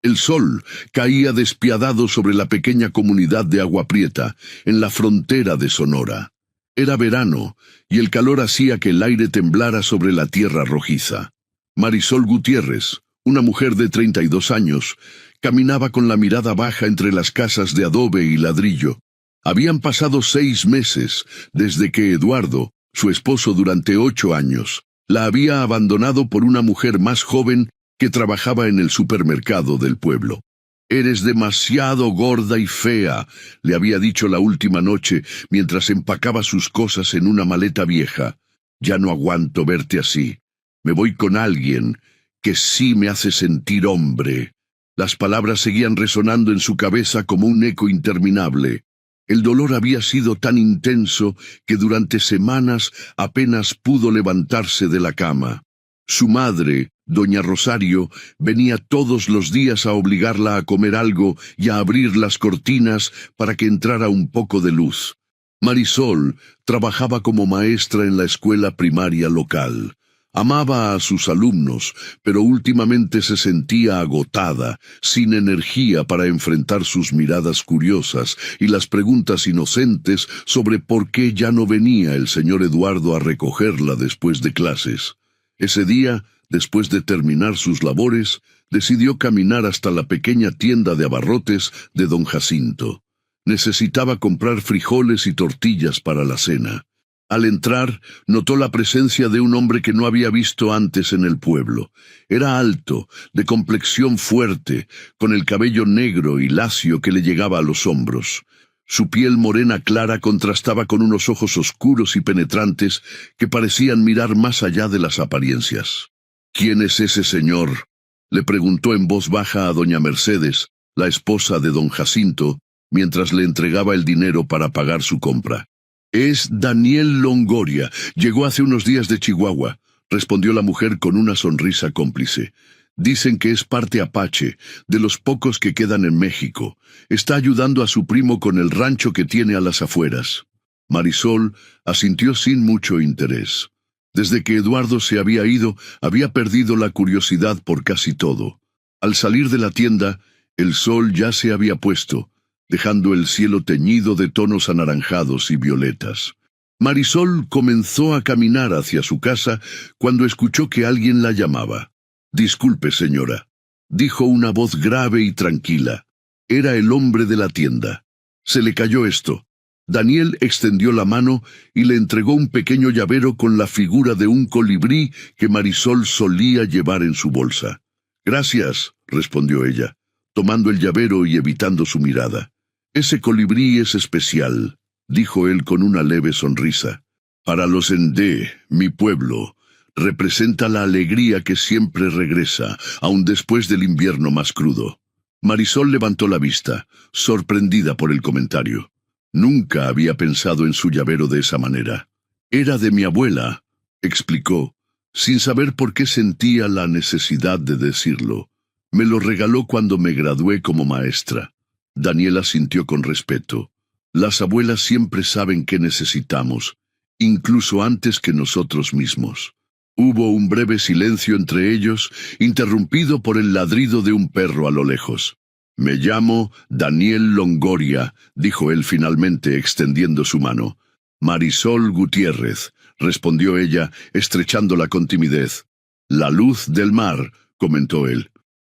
El sol caía despiadado sobre la pequeña comunidad de Agua Prieta, en la frontera de Sonora. Era verano, y el calor hacía que el aire temblara sobre la tierra rojiza. Marisol Gutiérrez, una mujer de 32 años, caminaba con la mirada baja entre las casas de adobe y ladrillo. Habían pasado 6 meses desde que Eduardo, su esposo durante 8 años, la había abandonado por una mujer más joven que trabajaba en el supermercado del pueblo. «Eres demasiado gorda y fea», le había dicho la última noche mientras empacaba sus cosas en una maleta vieja. «Ya no aguanto verte así. Me voy con alguien que sí me hace sentir hombre». Las palabras seguían resonando en su cabeza como un eco interminable. El dolor había sido tan intenso que durante semanas apenas pudo levantarse de la cama. Su madre, doña Rosario, venía todos los días a obligarla a comer algo y a abrir las cortinas para que entrara un poco de luz. Marisol trabajaba como maestra en la escuela primaria local. Amaba a sus alumnos, pero últimamente se sentía agotada, sin energía para enfrentar sus miradas curiosas y las preguntas inocentes sobre por qué ya no venía el señor Eduardo a recogerla después de clases. Ese día, después de terminar sus labores, decidió caminar hasta la pequeña tienda de abarrotes de don Jacinto. Necesitaba comprar frijoles y tortillas para la cena. Al entrar, notó la presencia de un hombre que no había visto antes en el pueblo. Era alto, de complexión fuerte, con el cabello negro y lacio que le llegaba a los hombros. Su piel morena clara contrastaba con unos ojos oscuros y penetrantes que parecían mirar más allá de las apariencias. «¿Quién es ese señor?», le preguntó en voz baja a doña Mercedes, la esposa de don Jacinto, mientras le entregaba el dinero para pagar su compra. «Es Daniel Longoria. Llegó hace unos días de Chihuahua», respondió la mujer con una sonrisa cómplice. «Dicen que es parte apache, de los pocos que quedan en México. Está ayudando a su primo con el rancho que tiene a las afueras». Marisol asintió sin mucho interés. Desde que Eduardo se había ido, había perdido la curiosidad por casi todo. Al salir de la tienda, el sol ya se había puesto, dejando el cielo teñido de tonos anaranjados y violetas. Marisol comenzó a caminar hacia su casa cuando escuchó que alguien la llamaba. «Disculpe, señora», dijo una voz grave y tranquila. Era el hombre de la tienda. Se le cayó esto. Daniel extendió la mano y le entregó un pequeño llavero con la figura de un colibrí que Marisol solía llevar en su bolsa. «Gracias», respondió ella, tomando el llavero y evitando su mirada. «Ese colibrí es especial», dijo él con una leve sonrisa. «Para los Ndé, mi pueblo, representa la alegría que siempre regresa, aun después del invierno más crudo». Marisol levantó la vista, sorprendida por el comentario. Nunca había pensado en su llavero de esa manera. «Era de mi abuela», explicó, sin saber por qué sentía la necesidad de decirlo. «Me lo regaló cuando me gradué como maestra». Daniela sintió con respeto. Las abuelas siempre saben qué necesitamos, incluso antes que nosotros mismos. Hubo un breve silencio entre ellos, interrumpido por el ladrido de un perro a lo lejos. «Me llamo Daniel Longoria», dijo él finalmente, extendiendo su mano. «Marisol Gutiérrez», respondió ella, estrechándola con timidez. «La luz del mar», comentó él.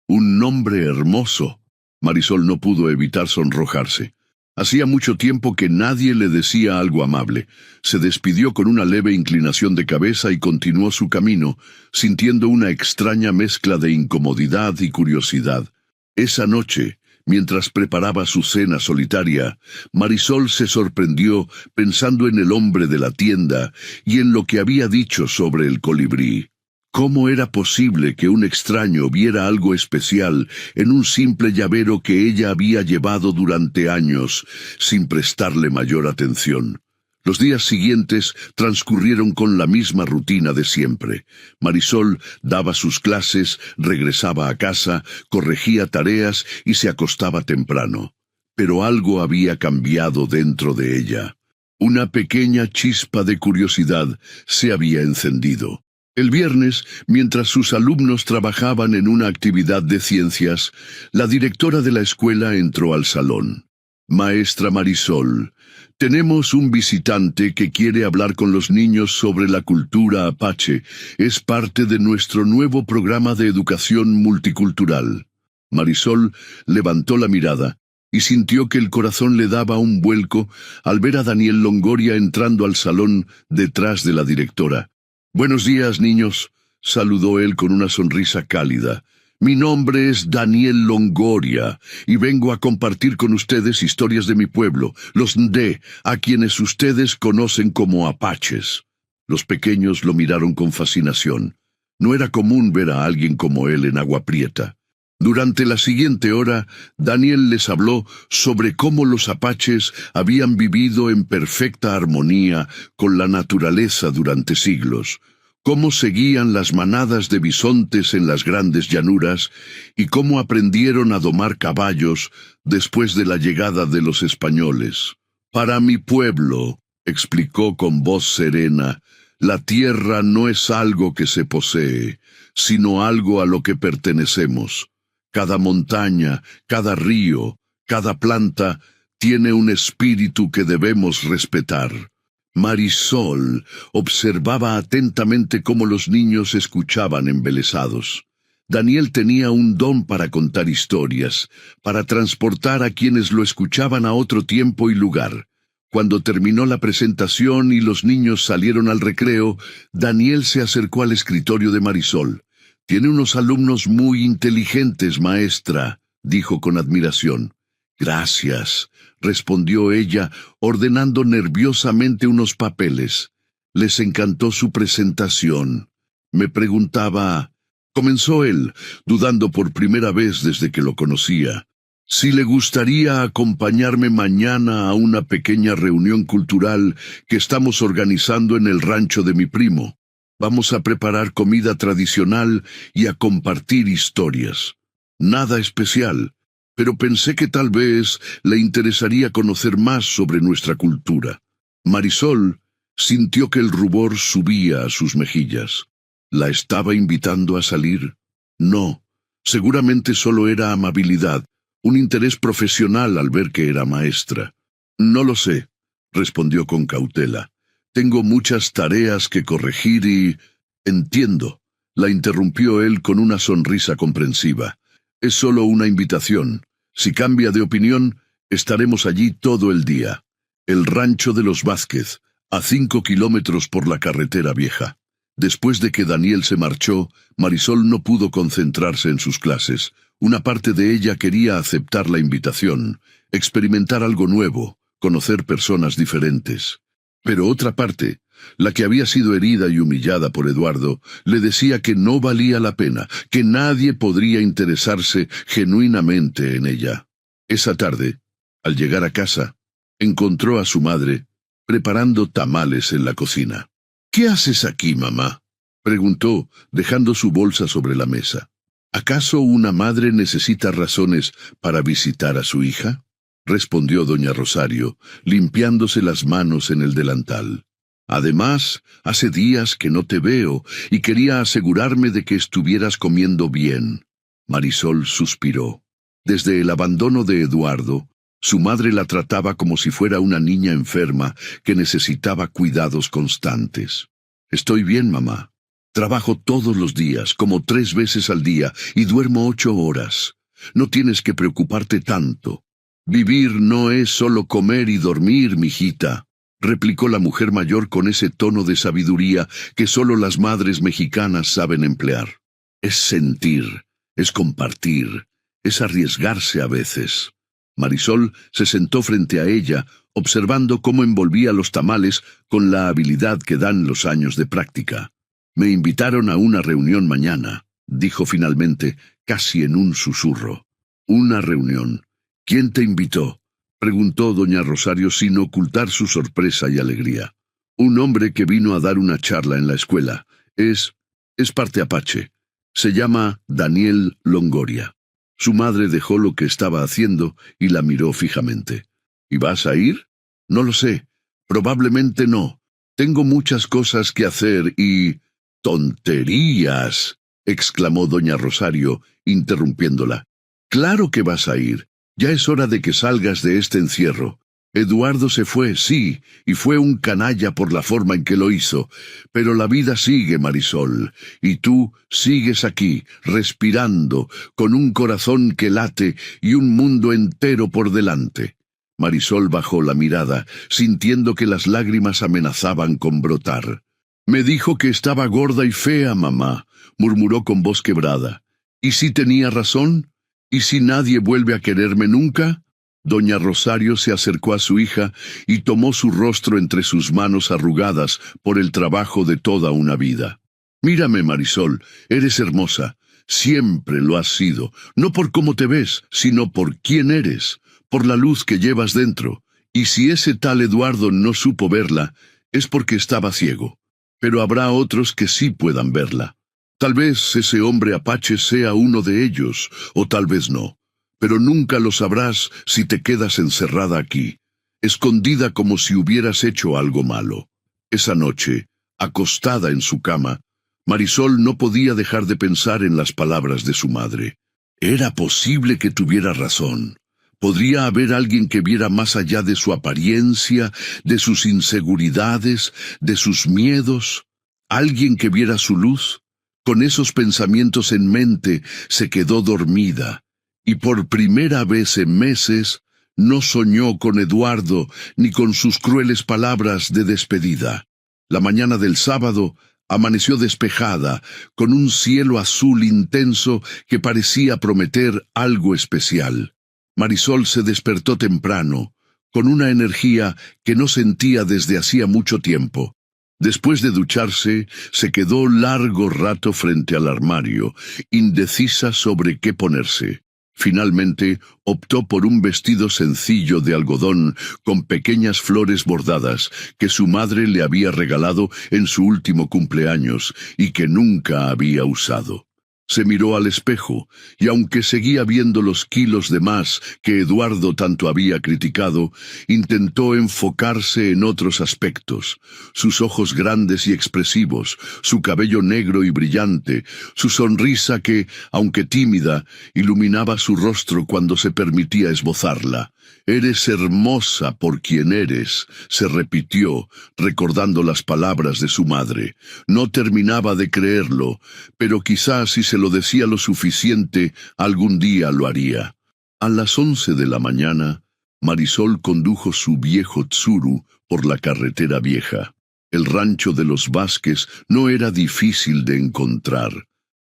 «Un nombre hermoso». Marisol no pudo evitar sonrojarse. Hacía mucho tiempo que nadie le decía algo amable. Se despidió con una leve inclinación de cabeza y continuó su camino, sintiendo una extraña mezcla de incomodidad y curiosidad. Esa noche, mientras preparaba su cena solitaria, Marisol se sorprendió pensando en el hombre de la tienda y en lo que había dicho sobre el colibrí. ¿Cómo era posible que un extraño viera algo especial en un simple llavero que ella había llevado durante años, sin prestarle mayor atención? Los días siguientes transcurrieron con la misma rutina de siempre. Marisol daba sus clases, regresaba a casa, corregía tareas y se acostaba temprano. Pero algo había cambiado dentro de ella. Una pequeña chispa de curiosidad se había encendido. El viernes, mientras sus alumnos trabajaban en una actividad de ciencias, la directora de la escuela entró al salón. Maestra Marisol, tenemos un visitante que quiere hablar con los niños sobre la cultura apache. Es parte de nuestro nuevo programa de educación multicultural. Marisol levantó la mirada y sintió que el corazón le daba un vuelco al ver a Daniel Longoria entrando al salón detrás de la directora. «Buenos días, niños», saludó él con una sonrisa cálida. «Mi nombre es Daniel Longoria y vengo a compartir con ustedes historias de mi pueblo, los Ndé, a quienes ustedes conocen como apaches». Los pequeños lo miraron con fascinación. No era común ver a alguien como él en Agua Prieta. Durante la siguiente hora, Daniel les habló sobre cómo los apaches habían vivido en perfecta armonía con la naturaleza durante siglos, cómo seguían las manadas de bisontes en las grandes llanuras y cómo aprendieron a domar caballos después de la llegada de los españoles. «Para mi pueblo», explicó con voz serena, «la tierra no es algo que se posee, sino algo a lo que pertenecemos. Cada montaña, cada río, cada planta tiene un espíritu que debemos respetar». Marisol observaba atentamente cómo los niños escuchaban embelesados. Daniel tenía un don para contar historias, para transportar a quienes lo escuchaban a otro tiempo y lugar. Cuando terminó la presentación y los niños salieron al recreo, Daniel se acercó al escritorio de Marisol. «Tiene unos alumnos muy inteligentes, maestra», dijo con admiración. «Gracias», respondió ella, ordenando nerviosamente unos papeles. Les encantó su presentación. Me preguntaba, comenzó él, dudando por primera vez desde que lo conocía, si le gustaría acompañarme mañana a una pequeña reunión cultural que estamos organizando en el rancho de mi primo. Vamos a preparar comida tradicional y a compartir historias. Nada especial, pero pensé que tal vez le interesaría conocer más sobre nuestra cultura». Marisol sintió que el rubor subía a sus mejillas. ¿La estaba invitando a salir? No, seguramente solo era amabilidad, un interés profesional al ver que era maestra. «No lo sé», respondió con cautela. «Tengo muchas tareas que corregir y...» «Entiendo», la interrumpió él con una sonrisa comprensiva. «Es solo una invitación. Si cambia de opinión, estaremos allí todo el día. El rancho de los Vázquez, a 5 kilómetros por la carretera vieja». Después de que Daniel se marchó, Marisol no pudo concentrarse en sus clases. Una parte de ella quería aceptar la invitación, experimentar algo nuevo, conocer personas diferentes. Pero otra parte, la que había sido herida y humillada por Eduardo, le decía que no valía la pena, que nadie podría interesarse genuinamente en ella. Esa tarde, al llegar a casa, encontró a su madre preparando tamales en la cocina. «¿Qué haces aquí, mamá?», preguntó, dejando su bolsa sobre la mesa. «¿Acaso una madre necesita razones para visitar a su hija?», respondió doña Rosario, limpiándose las manos en el delantal. «Además, hace días que no te veo y quería asegurarme de que estuvieras comiendo bien». Marisol suspiró. Desde el abandono de Eduardo, su madre la trataba como si fuera una niña enferma que necesitaba cuidados constantes. «Estoy bien, mamá. Trabajo todos los días, como 3 veces al día, y duermo 8 horas. No tienes que preocuparte tanto. Vivir no es solo comer y dormir, mijita», replicó la mujer mayor con ese tono de sabiduría que solo las madres mexicanas saben emplear. «Es sentir, es compartir, es arriesgarse a veces». Marisol se sentó frente a ella, observando cómo envolvía los tamales con la habilidad que dan los años de práctica. «Me invitaron a una reunión mañana», dijo finalmente, casi en un susurro. «Una reunión. ¿Quién te invitó?», preguntó doña Rosario sin ocultar su sorpresa y alegría. «Un hombre que vino a dar una charla en la escuela. Es parte apache. Se llama Daniel Longoria». Su madre dejó lo que estaba haciendo y la miró fijamente. «¿Y vas a ir?». «No lo sé. Probablemente no. Tengo muchas cosas que hacer y...» —¡Tonterías! —exclamó doña Rosario, interrumpiéndola. —Claro que vas a ir. Ya es hora de que salgas de este encierro. Eduardo se fue, sí, y fue un canalla por la forma en que lo hizo. Pero la vida sigue, Marisol, y tú sigues aquí, respirando, con un corazón que late y un mundo entero por delante. Marisol bajó la mirada, sintiendo que las lágrimas amenazaban con brotar. —Me dijo que estaba gorda y fea, mamá —murmuró con voz quebrada—. ¿Y si tenía razón? ¿Y si nadie vuelve a quererme nunca? Doña Rosario se acercó a su hija y tomó su rostro entre sus manos arrugadas por el trabajo de toda una vida. Mírame, Marisol, eres hermosa. Siempre lo has sido, no por cómo te ves, sino por quién eres, por la luz que llevas dentro. Y si ese tal Eduardo no supo verla, es porque estaba ciego. Pero habrá otros que sí puedan verla. Tal vez ese hombre apache sea uno de ellos, o tal vez no. Pero nunca lo sabrás si te quedas encerrada aquí, escondida como si hubieras hecho algo malo. Esa noche, acostada en su cama, Marisol no podía dejar de pensar en las palabras de su madre. Era posible que tuviera razón. ¿Podría haber alguien que viera más allá de su apariencia, de sus inseguridades, de sus miedos? ¿Alguien que viera su luz? Con esos pensamientos en mente, se quedó dormida, y por primera vez en meses, no soñó con Eduardo ni con sus crueles palabras de despedida. La mañana del sábado amaneció despejada, con un cielo azul intenso que parecía prometer algo especial. Marisol se despertó temprano, con una energía que no sentía desde hacía mucho tiempo. Después de ducharse, se quedó largo rato frente al armario, indecisa sobre qué ponerse. Finalmente, optó por un vestido sencillo de algodón con pequeñas flores bordadas que su madre le había regalado en su último cumpleaños y que nunca había usado. Se miró al espejo, y aunque seguía viendo los kilos de más que Eduardo tanto había criticado, intentó enfocarse en otros aspectos: sus ojos grandes y expresivos, su cabello negro y brillante, su sonrisa que, aunque tímida, iluminaba su rostro cuando se permitía esbozarla. «Eres hermosa por quien eres», se repitió, recordando las palabras de su madre. No terminaba de creerlo, pero quizás si se lo decía lo suficiente, algún día lo haría. A las 11 de la mañana, Marisol condujo su viejo Tsuru por la carretera vieja. El rancho de los Vázquez no era difícil de encontrar.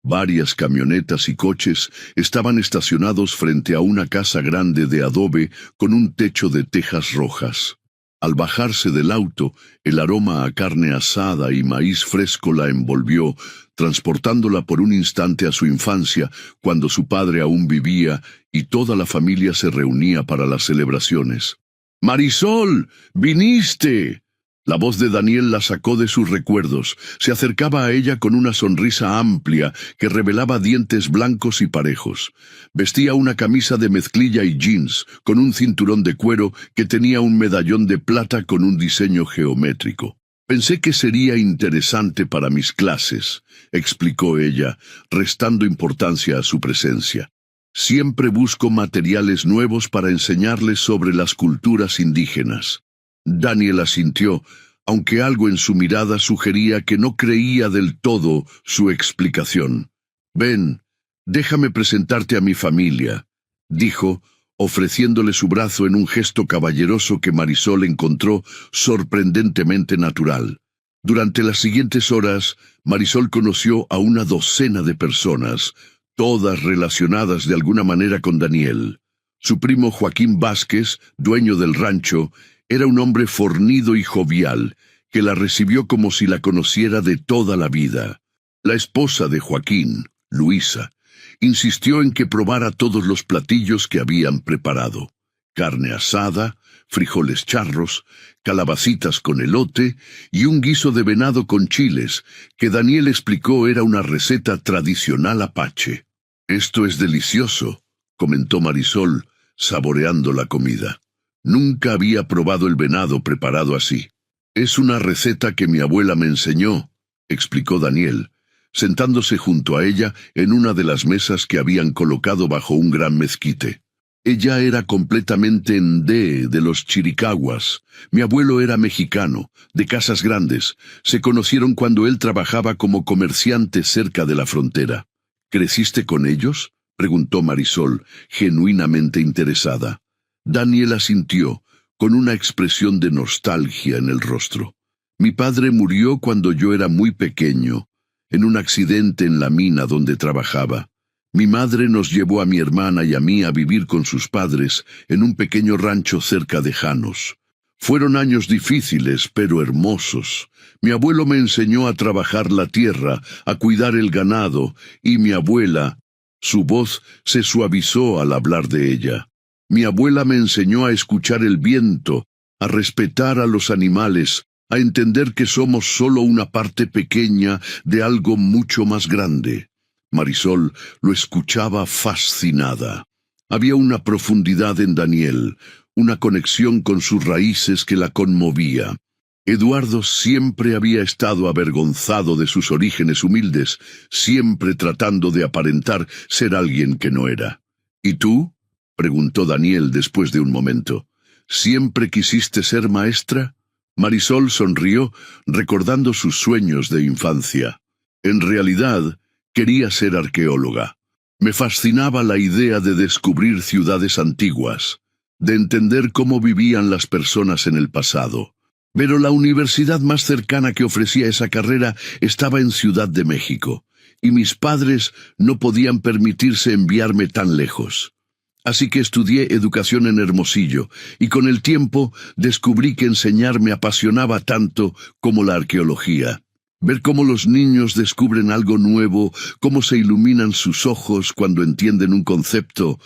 Varias camionetas y coches estaban estacionados frente a una casa grande de adobe con un techo de tejas rojas. Al bajarse del auto, el aroma a carne asada y maíz fresco la envolvió, transportándola por un instante a su infancia, cuando su padre aún vivía y toda la familia se reunía para las celebraciones. «¡Marisol! ¡Viniste!». La voz de Daniel la sacó de sus recuerdos. Se acercaba a ella con una sonrisa amplia que revelaba dientes blancos y parejos. Vestía una camisa de mezclilla y jeans, con un cinturón de cuero que tenía un medallón de plata con un diseño geométrico. «Pensé que sería interesante para mis clases», explicó ella, restando importancia a su presencia. «Siempre busco materiales nuevos para enseñarles sobre las culturas indígenas». Daniel asintió, aunque algo en su mirada sugería que no creía del todo su explicación. «Ven, déjame presentarte a mi familia», dijo, ofreciéndole su brazo en un gesto caballeroso que Marisol encontró sorprendentemente natural. Durante las siguientes horas, Marisol conoció a una docena de personas, todas relacionadas de alguna manera con Daniel. Su primo Joaquín Vázquez, dueño del rancho, era un hombre fornido y jovial, que la recibió como si la conociera de toda la vida. La esposa de Joaquín, Luisa, insistió en que probara todos los platillos que habían preparado: carne asada, frijoles charros, calabacitas con elote y un guiso de venado con chiles, que Daniel explicó era una receta tradicional apache. «Esto es delicioso», comentó Marisol, saboreando la comida. «Nunca había probado el venado preparado así. Es una receta que mi abuela me enseñó», explicó Daniel, sentándose junto a ella en una de las mesas que habían colocado bajo un gran mezquite. Ella era completamente ndé de los chiricahuas. Mi abuelo era mexicano, de casas grandes. Se conocieron cuando él trabajaba como comerciante cerca de la frontera. ¿Creciste con ellos?, preguntó Marisol, genuinamente interesada. Daniel asintió, con una expresión de nostalgia en el rostro. Mi padre murió cuando yo era muy pequeño, en un accidente en la mina donde trabajaba. Mi madre nos llevó a mi hermana y a mí a vivir con sus padres en un pequeño rancho cerca de Janos. Fueron años difíciles, pero hermosos. Mi abuelo me enseñó a trabajar la tierra, a cuidar el ganado, y mi abuela, su voz se suavizó al hablar de ella. Mi abuela me enseñó a escuchar el viento, a respetar a los animales, a entender que somos solo una parte pequeña de algo mucho más grande. Marisol lo escuchaba fascinada. Había una profundidad en Daniel, una conexión con sus raíces que la conmovía. Eduardo siempre había estado avergonzado de sus orígenes humildes, siempre tratando de aparentar ser alguien que no era. ¿Y tú?, preguntó Daniel después de un momento. ¿Siempre quisiste ser maestra? Marisol sonrió, recordando sus sueños de infancia. En realidad, quería ser arqueóloga. Me fascinaba la idea de descubrir ciudades antiguas, de entender cómo vivían las personas en el pasado. Pero la universidad más cercana que ofrecía esa carrera estaba en Ciudad de México, y mis padres no podían permitirse enviarme tan lejos. Así que estudié educación en Hermosillo, y con el tiempo descubrí que enseñar me apasionaba tanto como la arqueología. Ver cómo los niños descubren algo nuevo, cómo se iluminan sus ojos cuando entienden un concepto,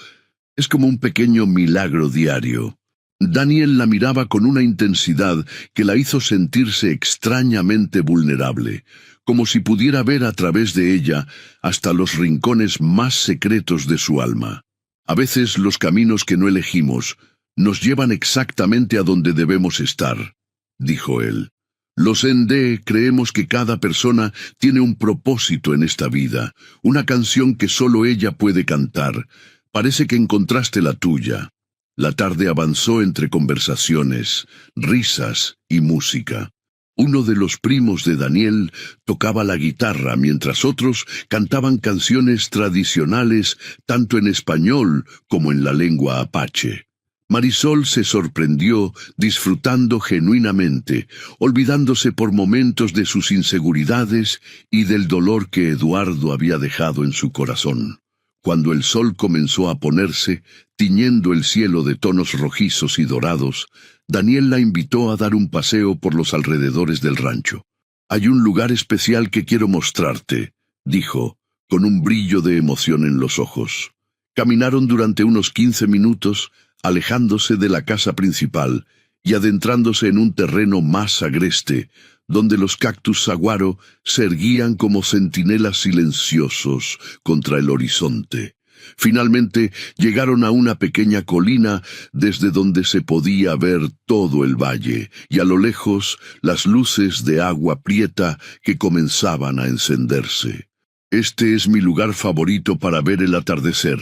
es como un pequeño milagro diario. Daniel la miraba con una intensidad que la hizo sentirse extrañamente vulnerable, como si pudiera ver a través de ella hasta los rincones más secretos de su alma. A veces los caminos que no elegimos nos llevan exactamente a donde debemos estar, dijo él. Los ndé creemos que cada persona tiene un propósito en esta vida, una canción que solo ella puede cantar. Parece que encontraste la tuya. La tarde avanzó entre conversaciones, risas y música. Uno de los primos de Daniel tocaba la guitarra mientras otros cantaban canciones tradicionales tanto en español como en la lengua apache. Marisol se sorprendió disfrutando genuinamente, olvidándose por momentos de sus inseguridades y del dolor que Eduardo había dejado en su corazón. Cuando el sol comenzó a ponerse, tiñendo el cielo de tonos rojizos y dorados, Daniel la invitó a dar un paseo por los alrededores del rancho. «Hay un lugar especial que quiero mostrarte», dijo, con un brillo de emoción en los ojos. Caminaron durante unos 15 minutos, alejándose de la casa principal y adentrándose en un terreno más agreste, donde los cactus saguaro se erguían como centinelas silenciosos contra el horizonte. Finalmente llegaron a una pequeña colina desde donde se podía ver todo el valle, y a lo lejos las luces de Agua Prieta que comenzaban a encenderse. «Este es mi lugar favorito para ver el atardecer»,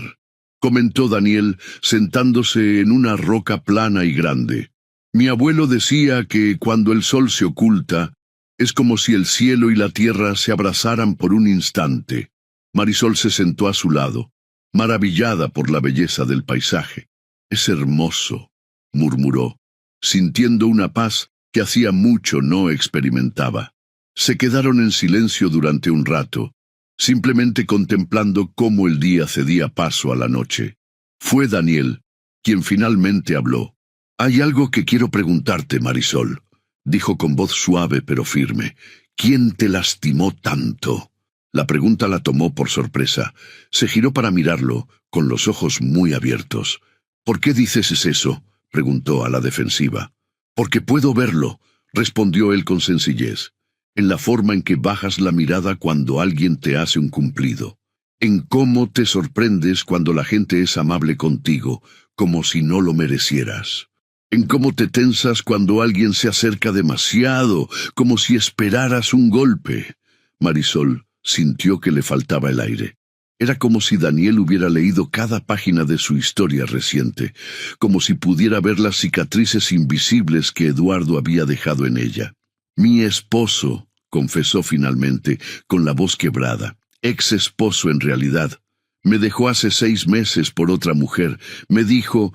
comentó Daniel, sentándose en una roca plana y grande. «Mi abuelo decía que cuando el sol se oculta, es como si el cielo y la tierra se abrazaran por un instante». Marisol se sentó a su lado, maravillada por la belleza del paisaje. «Es hermoso», murmuró, sintiendo una paz que hacía mucho no experimentaba. Se quedaron en silencio durante un rato, simplemente contemplando cómo el día cedía paso a la noche. Fue Daniel quien finalmente habló. «Hay algo que quiero preguntarte, Marisol», dijo con voz suave pero firme. «¿Quién te lastimó tanto?». La pregunta la tomó por sorpresa. Se giró para mirarlo, con los ojos muy abiertos. «¿Por qué dices eso?», preguntó a la defensiva. «Porque puedo verlo», respondió él con sencillez, «en la forma en que bajas la mirada cuando alguien te hace un cumplido, en cómo te sorprendes cuando la gente es amable contigo, como si no lo merecieras, en cómo te tensas cuando alguien se acerca demasiado, como si esperaras un golpe. Marisol sintió que le faltaba el aire. Era como si Daniel hubiera leído cada página de su historia reciente, como si pudiera ver las cicatrices invisibles que Eduardo había dejado en ella. Mi esposo, confesó finalmente, con la voz quebrada, ex esposo en realidad, me dejó hace 6 meses por otra mujer, me dijo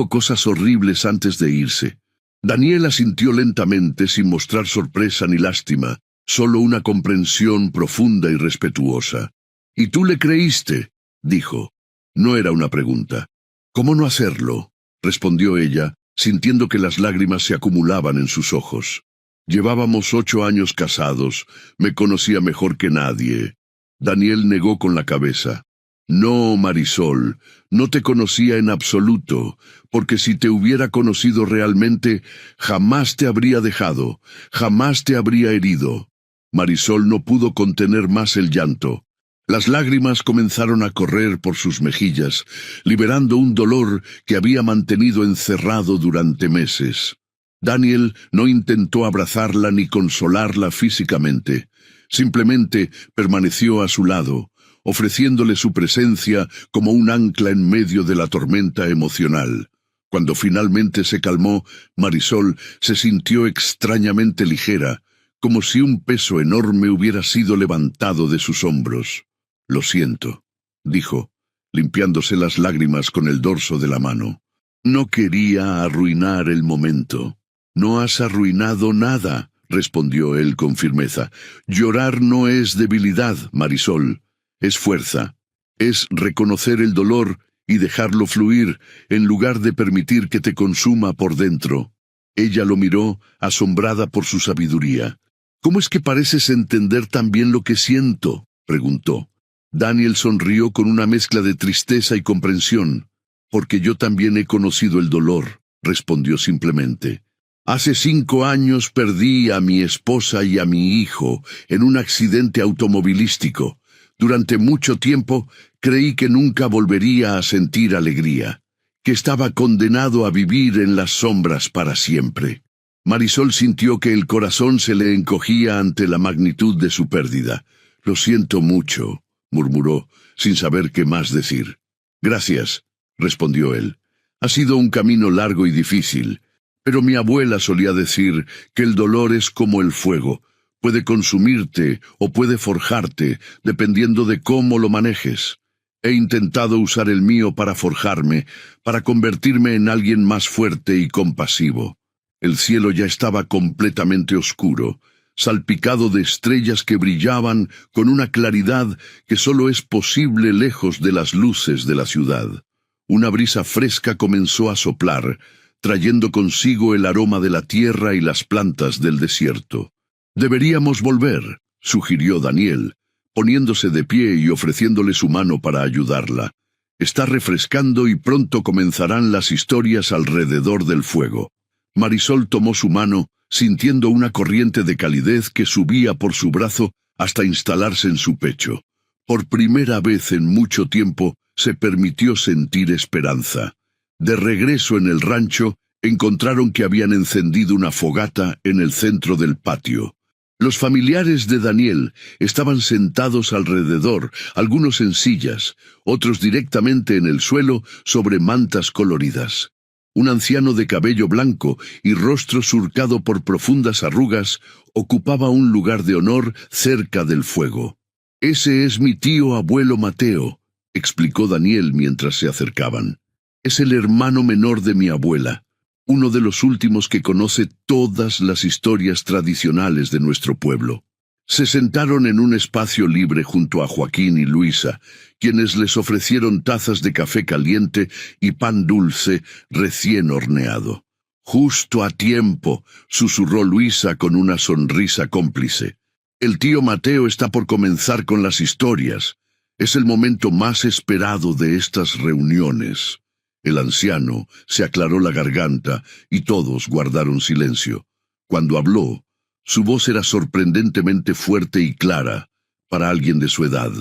cosas horribles antes de irse. Daniel asintió lentamente sin mostrar sorpresa ni lástima, solo una comprensión profunda y respetuosa. «¿Y tú le creíste?», dijo. No era una pregunta. «¿Cómo no hacerlo?», respondió ella, sintiendo que las lágrimas se acumulaban en sus ojos. «Llevábamos 8 años casados, me conocía mejor que nadie». Daniel negó con la cabeza. «No, Marisol, no te conocía en absoluto, porque si te hubiera conocido realmente, jamás te habría dejado, jamás te habría herido». Marisol no pudo contener más el llanto. Las lágrimas comenzaron a correr por sus mejillas, liberando un dolor que había mantenido encerrado durante meses. Daniel no intentó abrazarla ni consolarla físicamente. Simplemente permaneció a su lado, ofreciéndole su presencia como un ancla en medio de la tormenta emocional. Cuando finalmente se calmó, Marisol se sintió extrañamente ligera, como si un peso enorme hubiera sido levantado de sus hombros. «Lo siento», dijo, limpiándose las lágrimas con el dorso de la mano. «No quería arruinar el momento». «No has arruinado nada», respondió él con firmeza. «Llorar no es debilidad, Marisol, es fuerza. Es reconocer el dolor y dejarlo fluir, en lugar de permitir que te consuma por dentro». Ella lo miró, asombrada por su sabiduría. «¿Cómo es que pareces entender tan bien lo que siento?», preguntó. Daniel sonrió con una mezcla de tristeza y comprensión. «Porque yo también he conocido el dolor», respondió simplemente. «Hace 5 años perdí a mi esposa y a mi hijo en un accidente automovilístico. Durante mucho tiempo creí que nunca volvería a sentir alegría, que estaba condenado a vivir en las sombras para siempre». Marisol sintió que el corazón se le encogía ante la magnitud de su pérdida. «Lo siento mucho», murmuró, sin saber qué más decir. «Gracias», respondió él. «Ha sido un camino largo y difícil, pero mi abuela solía decir que el dolor es como el fuego, puede consumirte o puede forjarte, dependiendo de cómo lo manejes. He intentado usar el mío para forjarme, para convertirme en alguien más fuerte y compasivo». El cielo ya estaba completamente oscuro, salpicado de estrellas que brillaban con una claridad que solo es posible lejos de las luces de la ciudad. Una brisa fresca comenzó a soplar, trayendo consigo el aroma de la tierra y las plantas del desierto. «Deberíamos volver», sugirió Daniel, poniéndose de pie y ofreciéndole su mano para ayudarla. «Está refrescando y pronto comenzarán las historias alrededor del fuego». Marisol tomó su mano, sintiendo una corriente de calidez que subía por su brazo hasta instalarse en su pecho. Por primera vez en mucho tiempo se permitió sentir esperanza. De regreso en el rancho, encontraron que habían encendido una fogata en el centro del patio. Los familiares de Daniel estaban sentados alrededor, algunos en sillas, otros directamente en el suelo sobre mantas coloridas. Un anciano de cabello blanco y rostro surcado por profundas arrugas ocupaba un lugar de honor cerca del fuego. «Ese es mi tío abuelo Mateo», explicó Daniel mientras se acercaban. «Es el hermano menor de mi abuela, uno de los últimos que conoce todas las historias tradicionales de nuestro pueblo». Se sentaron en un espacio libre junto a Joaquín y Luisa, quienes les ofrecieron tazas de café caliente y pan dulce recién horneado. «Justo a tiempo», susurró Luisa con una sonrisa cómplice. «El tío Mateo está por comenzar con las historias. Es el momento más esperado de estas reuniones». El anciano se aclaró la garganta y todos guardaron silencio. Cuando habló, su voz era sorprendentemente fuerte y clara para alguien de su edad.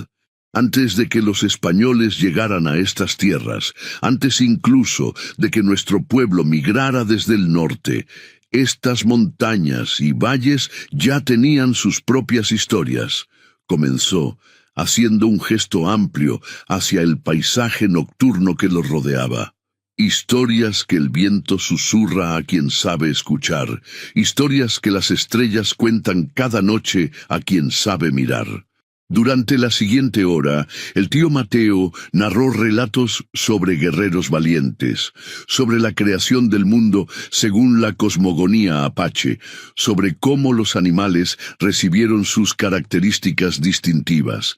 Antes de que los españoles llegaran a estas tierras, antes incluso de que nuestro pueblo migrara desde el norte, Estas montañas y valles ya tenían sus propias historias. Comenzó, haciendo un gesto amplio hacia el paisaje nocturno que los rodeaba. Historias que el viento susurra a quien sabe escuchar, historias que las estrellas cuentan cada noche a quien sabe mirar. Durante la siguiente hora, el tío Mateo narró relatos sobre guerreros valientes, sobre la creación del mundo según la cosmogonía apache, sobre cómo los animales recibieron sus características distintivas.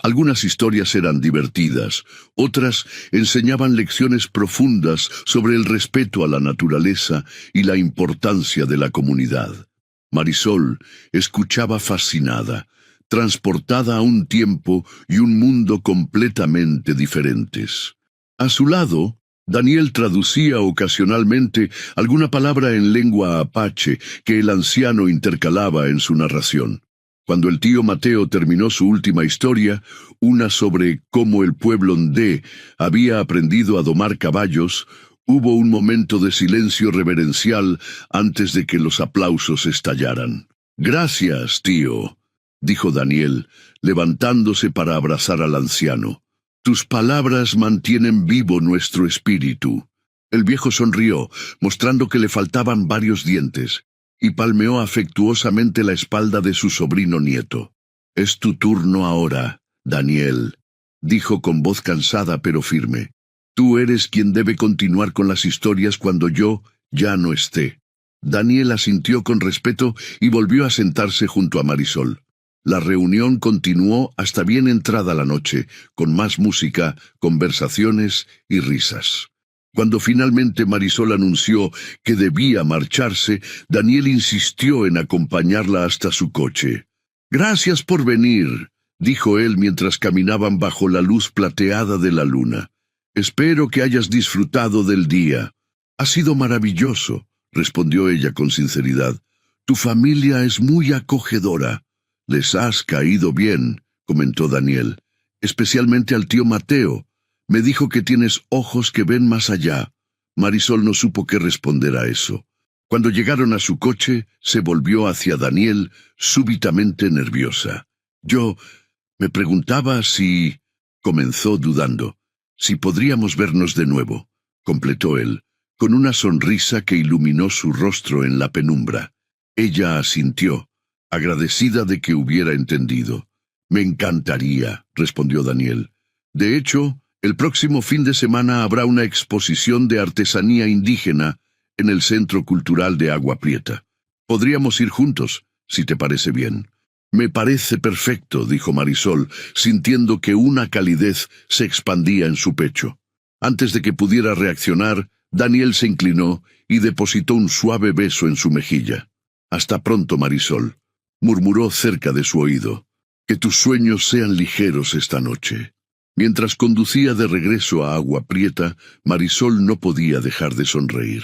Algunas historias eran divertidas, otras enseñaban lecciones profundas sobre el respeto a la naturaleza y la importancia de la comunidad. Marisol escuchaba fascinada, transportada a un tiempo y un mundo completamente diferentes. A su lado, Daniel traducía ocasionalmente alguna palabra en lengua apache que el anciano intercalaba en su narración. Cuando el tío Mateo terminó su última historia, una sobre cómo el pueblo Ndé había aprendido a domar caballos, hubo un momento de silencio reverencial antes de que los aplausos estallaran. «Gracias, tío», dijo Daniel, levantándose para abrazar al anciano. «Tus palabras mantienen vivo nuestro espíritu». El viejo sonrió, mostrando que le faltaban varios dientes, y palmeó afectuosamente la espalda de su sobrino nieto. «Es tu turno ahora, Daniel», dijo con voz cansada pero firme. «Tú eres quien debe continuar con las historias cuando yo ya no esté». Daniel asintió con respeto y volvió a sentarse junto a Marisol. La reunión continuó hasta bien entrada la noche, con más música, conversaciones y risas. Cuando finalmente Marisol anunció que debía marcharse, Daniel insistió en acompañarla hasta su coche. «Gracias por venir», dijo él mientras caminaban bajo la luz plateada de la luna. «Espero que hayas disfrutado del día». «Ha sido maravilloso», respondió ella con sinceridad. «Tu familia es muy acogedora». «Les has caído bien», comentó Daniel, «especialmente al tío Mateo. Me dijo que tienes ojos que ven más allá». Marisol no supo qué responder a eso. Cuando llegaron a su coche, se volvió hacia Daniel, súbitamente nerviosa. «Yo me preguntaba si...» comenzó dudando. «Si podríamos vernos de nuevo», completó él, con una sonrisa que iluminó su rostro en la penumbra. Ella asintió, agradecida de que hubiera entendido. «Me encantaría», respondió Daniel. «De hecho, el próximo fin de semana habrá una exposición de artesanía indígena en el Centro Cultural de Agua Prieta. Podríamos ir juntos, si te parece bien». «Me parece perfecto», dijo Marisol, sintiendo que una calidez se expandía en su pecho. Antes de que pudiera reaccionar, Daniel se inclinó y depositó un suave beso en su mejilla. «Hasta pronto, Marisol», murmuró cerca de su oído. «Que tus sueños sean ligeros esta noche». Mientras conducía de regreso a Agua Prieta, Marisol no podía dejar de sonreír.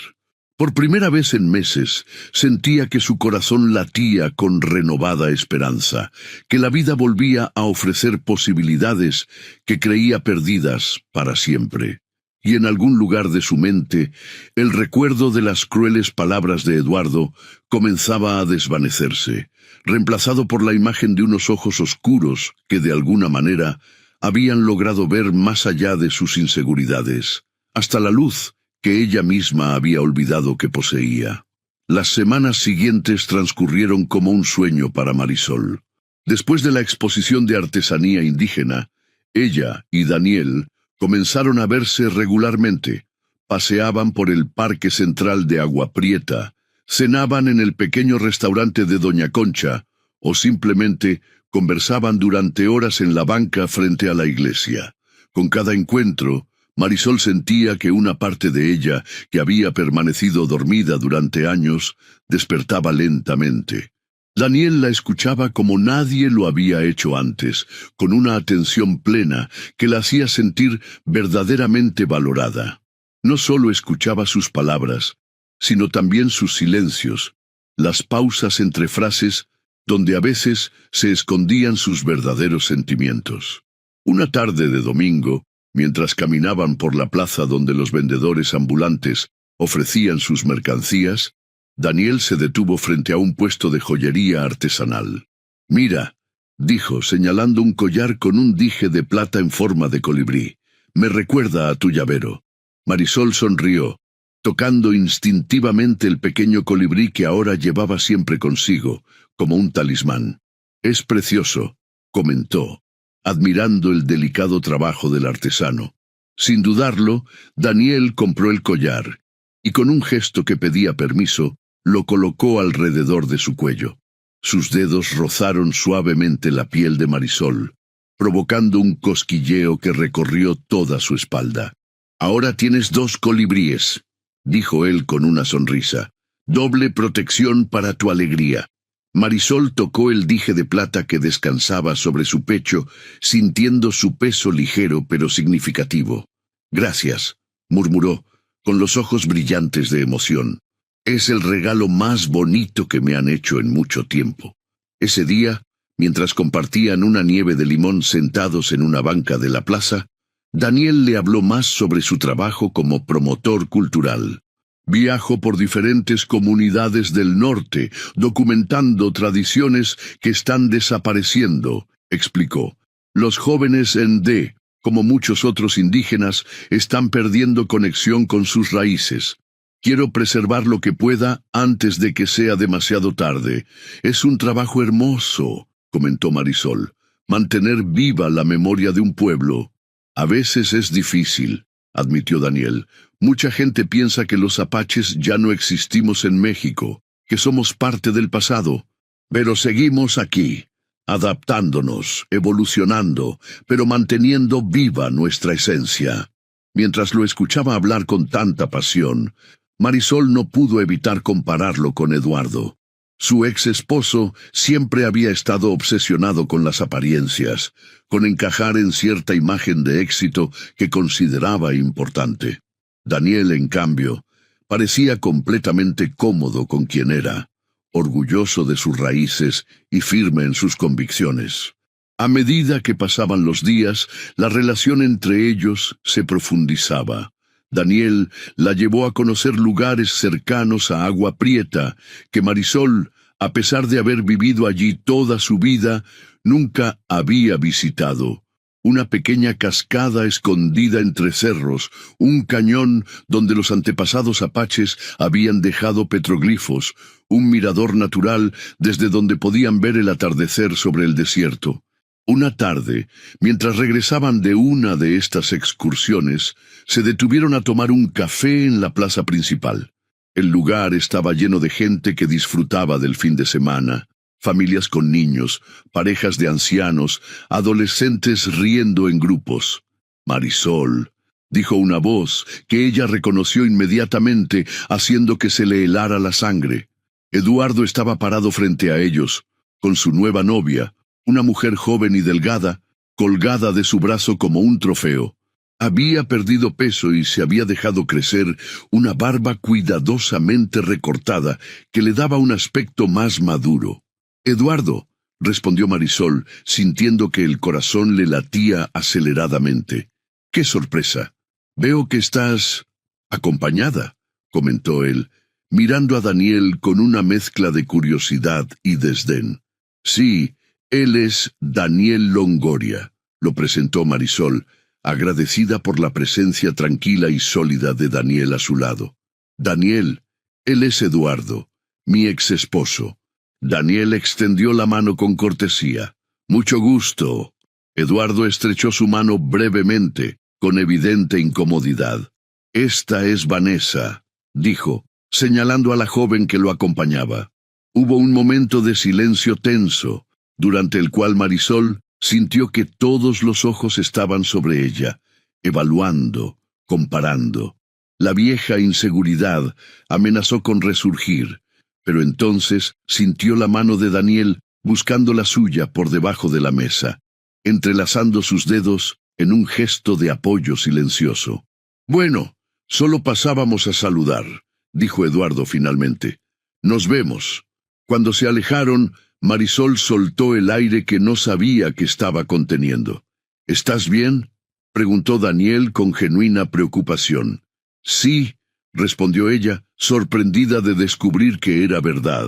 Por primera vez en meses, sentía que su corazón latía con renovada esperanza, que la vida volvía a ofrecer posibilidades que creía perdidas para siempre. Y en algún lugar de su mente, el recuerdo de las crueles palabras de Eduardo comenzaba a desvanecerse, reemplazado por la imagen de unos ojos oscuros que, de alguna manera, habían logrado ver más allá de sus inseguridades, hasta la luz que ella misma había olvidado que poseía. Las semanas siguientes transcurrieron como un sueño para Marisol. Después de la exposición de artesanía indígena, ella y Daniel comenzaron a verse regularmente. Paseaban por el Parque Central de Agua Prieta, cenaban en el pequeño restaurante de Doña Concha, o simplemente conversaban durante horas en la banca frente a la iglesia. Con cada encuentro, Marisol sentía que una parte de ella, que había permanecido dormida durante años, despertaba lentamente. Daniel la escuchaba como nadie lo había hecho antes, con una atención plena que la hacía sentir verdaderamente valorada. No solo escuchaba sus palabras, sino también sus silencios, las pausas entre frases donde a veces se escondían sus verdaderos sentimientos. Una tarde de domingo, mientras caminaban por la plaza donde los vendedores ambulantes ofrecían sus mercancías, Daniel se detuvo frente a un puesto de joyería artesanal. «Mira», dijo, señalando un collar con un dije de plata en forma de colibrí. «Me recuerda a tu llavero». Marisol sonrió, tocando instintivamente el pequeño colibrí que ahora llevaba siempre consigo, como un talismán. «Es precioso», comentó, admirando el delicado trabajo del artesano. Sin dudarlo, Daniel compró el collar, y con un gesto que pedía permiso, lo colocó alrededor de su cuello. Sus dedos rozaron suavemente la piel de Marisol, provocando un cosquilleo que recorrió toda su espalda. «Ahora tienes 2 colibríes», dijo él con una sonrisa. «Doble protección para tu alegría». Marisol tocó el dije de plata que descansaba sobre su pecho, sintiendo su peso ligero pero significativo. «Gracias», murmuró, con los ojos brillantes de emoción. «Es el regalo más bonito que me han hecho en mucho tiempo». Ese día, mientras compartían una nieve de limón sentados en una banca de la plaza, Daniel le habló más sobre su trabajo como promotor cultural. «Viajo por diferentes comunidades del norte, documentando tradiciones que están desapareciendo», explicó. «Los jóvenes en D, como muchos otros indígenas, están perdiendo conexión con sus raíces. Quiero preservar lo que pueda antes de que sea demasiado tarde. Es un trabajo hermoso», comentó Marisol, «mantener viva la memoria de un pueblo». «A veces es difícil», admitió Daniel. «Mucha gente piensa que los apaches ya no existimos en México, que somos parte del pasado. Pero seguimos aquí, adaptándonos, evolucionando, pero manteniendo viva nuestra esencia». Mientras lo escuchaba hablar con tanta pasión, Marisol no pudo evitar compararlo con Eduardo. Su ex esposo siempre había estado obsesionado con las apariencias, con encajar en cierta imagen de éxito que consideraba importante. Daniel, en cambio, parecía completamente cómodo con quien era, orgulloso de sus raíces y firme en sus convicciones. A medida que pasaban los días, la relación entre ellos se profundizaba. Daniel la llevó a conocer lugares cercanos a Agua Prieta, que Marisol, a pesar de haber vivido allí toda su vida, nunca había visitado. Una pequeña cascada escondida entre cerros, un cañón donde los antepasados apaches habían dejado petroglifos, un mirador natural desde donde podían ver el atardecer sobre el desierto. Una tarde, mientras regresaban de una de estas excursiones, se detuvieron a tomar un café en la plaza principal. El lugar estaba lleno de gente que disfrutaba del fin de semana, familias con niños, parejas de ancianos, adolescentes riendo en grupos. «Marisol», dijo una voz que ella reconoció inmediatamente, haciendo que se le helara la sangre. Eduardo estaba parado frente a ellos, con su nueva novia, una mujer joven y delgada, colgada de su brazo como un trofeo. Había perdido peso y se había dejado crecer una barba cuidadosamente recortada que le daba un aspecto más maduro. «Eduardo», respondió Marisol, sintiendo que el corazón le latía aceleradamente. «¡Qué sorpresa! Veo que estás acompañada», comentó él, mirando a Daniel con una mezcla de curiosidad y desdén. «Sí, él es Daniel Longoria», lo presentó Marisol, agradecida por la presencia tranquila y sólida de Daniel a su lado. «Daniel, él es Eduardo, mi ex esposo». Daniel extendió la mano con cortesía. «Mucho gusto». Eduardo estrechó su mano brevemente, con evidente incomodidad. «Esta es Vanessa», dijo, señalando a la joven que lo acompañaba. Hubo un momento de silencio tenso, durante el cual Marisol sintió que todos los ojos estaban sobre ella, evaluando, comparando. La vieja inseguridad amenazó con resurgir, pero entonces sintió la mano de Daniel buscando la suya por debajo de la mesa, entrelazando sus dedos en un gesto de apoyo silencioso. «Bueno, solo pasábamos a saludar», dijo Eduardo finalmente. «Nos vemos». Cuando se alejaron, Marisol soltó el aire que no sabía que estaba conteniendo. «¿Estás bien?», preguntó Daniel con genuina preocupación. «Sí», respondió ella, sorprendida de descubrir que era verdad.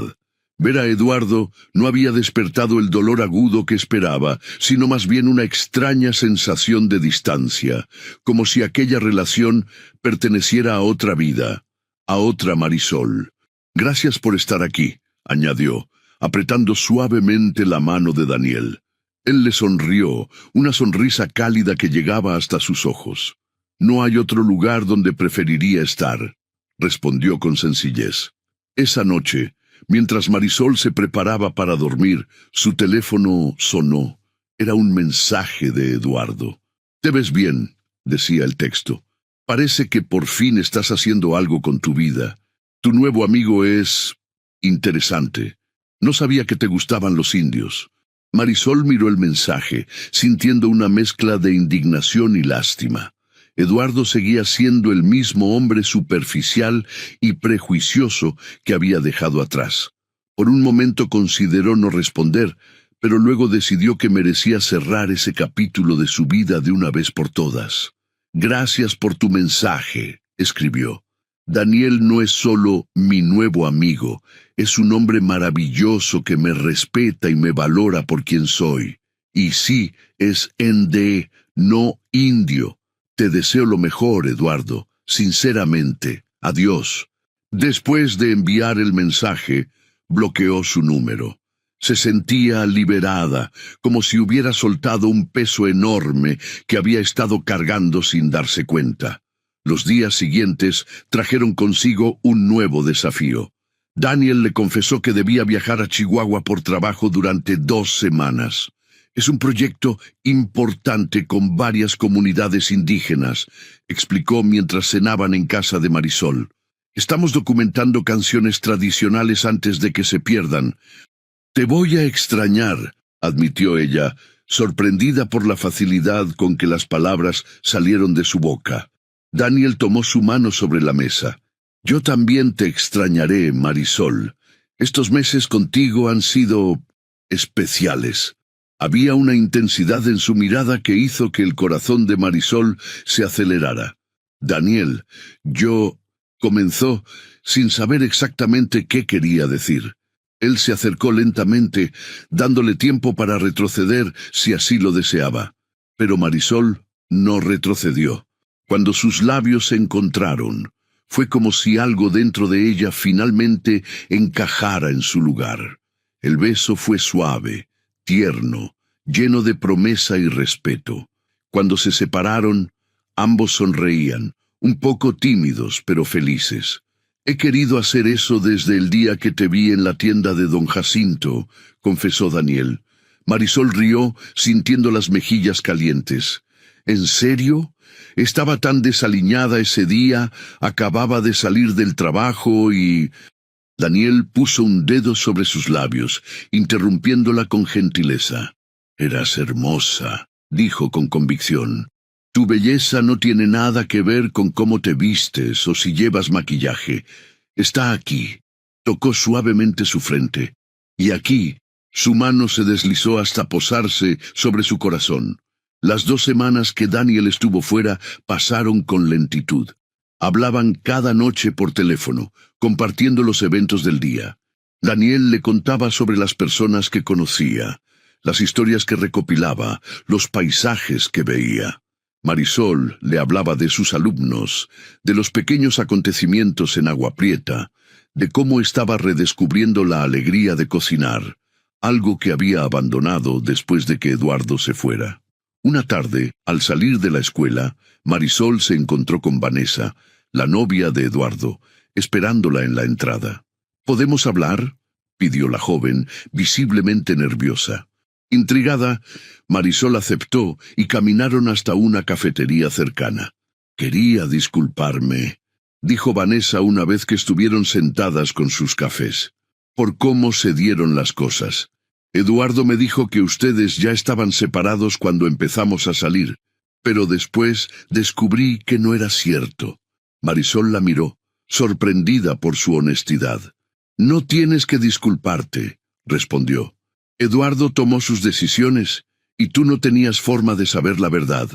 Ver a Eduardo no había despertado el dolor agudo que esperaba, sino más bien una extraña sensación de distancia, como si aquella relación perteneciera a otra vida, a otra Marisol. «Gracias por estar aquí», añadió, apretando suavemente la mano de Daniel. Él le sonrió, una sonrisa cálida que llegaba hasta sus ojos. «No hay otro lugar donde preferiría estar», respondió con sencillez. Esa noche, mientras Marisol se preparaba para dormir, su teléfono sonó. Era un mensaje de Eduardo. «Te ves bien», decía el texto. «Parece que por fin estás haciendo algo con tu vida. Tu nuevo amigo es interesante. No sabía que te gustaban los indios». Marisol miró el mensaje, sintiendo una mezcla de indignación y lástima. Eduardo seguía siendo el mismo hombre superficial y prejuicioso que había dejado atrás. Por un momento consideró no responder, pero luego decidió que merecía cerrar ese capítulo de su vida de una vez por todas. «Gracias por tu mensaje», escribió. «Daniel no es solo mi nuevo amigo, es un hombre maravilloso que me respeta y me valora por quien soy. Y sí, es ND, no indio. Te deseo lo mejor, Eduardo. Sinceramente. Adiós». Después de enviar el mensaje, bloqueó su número. Se sentía liberada, como si hubiera soltado un peso enorme que había estado cargando sin darse cuenta. Los días siguientes trajeron consigo un nuevo desafío. Daniel le confesó que debía viajar a Chihuahua por trabajo durante 2 semanas. «Es un proyecto importante con varias comunidades indígenas», explicó mientras cenaban en casa de Marisol. «Estamos documentando canciones tradicionales antes de que se pierdan». «Te voy a extrañar», admitió ella, sorprendida por la facilidad con que las palabras salieron de su boca. Daniel tomó su mano sobre la mesa. «Yo también te extrañaré, Marisol. Estos meses contigo han sido especiales». Había una intensidad en su mirada que hizo que el corazón de Marisol se acelerara. «Daniel, yo...» comenzó, sin saber exactamente qué quería decir. Él se acercó lentamente, dándole tiempo para retroceder si así lo deseaba. Pero Marisol no retrocedió. Cuando sus labios se encontraron, fue como si algo dentro de ella finalmente encajara en su lugar. El beso fue suave, tierno, lleno de promesa y respeto. Cuando se separaron, ambos sonreían, un poco tímidos pero felices. «He querido hacer eso desde el día que te vi en la tienda de don Jacinto», confesó Daniel. Marisol rió, sintiendo las mejillas calientes. «¿En serio? Estaba tan desaliñada ese día, acababa de salir del trabajo y...» Daniel puso un dedo sobre sus labios, interrumpiéndola con gentileza. «Eras hermosa», dijo con convicción. «Tu belleza no tiene nada que ver con cómo te vistes o si llevas maquillaje. Está aquí». Tocó suavemente su frente. «Y aquí». Su mano se deslizó hasta posarse sobre su corazón. Las 2 semanas que Daniel estuvo fuera pasaron con lentitud. Hablaban cada noche por teléfono, compartiendo los eventos del día. Daniel le contaba sobre las personas que conocía, las historias que recopilaba, los paisajes que veía. Marisol le hablaba de sus alumnos, de los pequeños acontecimientos en Agua Prieta, de cómo estaba redescubriendo la alegría de cocinar, algo que había abandonado después de que Eduardo se fuera. Una tarde, al salir de la escuela, Marisol se encontró con Vanessa, la novia de Eduardo, esperándola en la entrada. «¿Podemos hablar?», pidió la joven, visiblemente nerviosa. Intrigada, Marisol aceptó y caminaron hasta una cafetería cercana. «Quería disculparme», dijo Vanessa una vez que estuvieron sentadas con sus cafés, «por cómo se dieron las cosas. Eduardo me dijo que ustedes ya estaban separados cuando empezamos a salir, pero después descubrí que no era cierto». Marisol la miró, sorprendida por su honestidad. «No tienes que disculparte», respondió. «Eduardo tomó sus decisiones y tú no tenías forma de saber la verdad.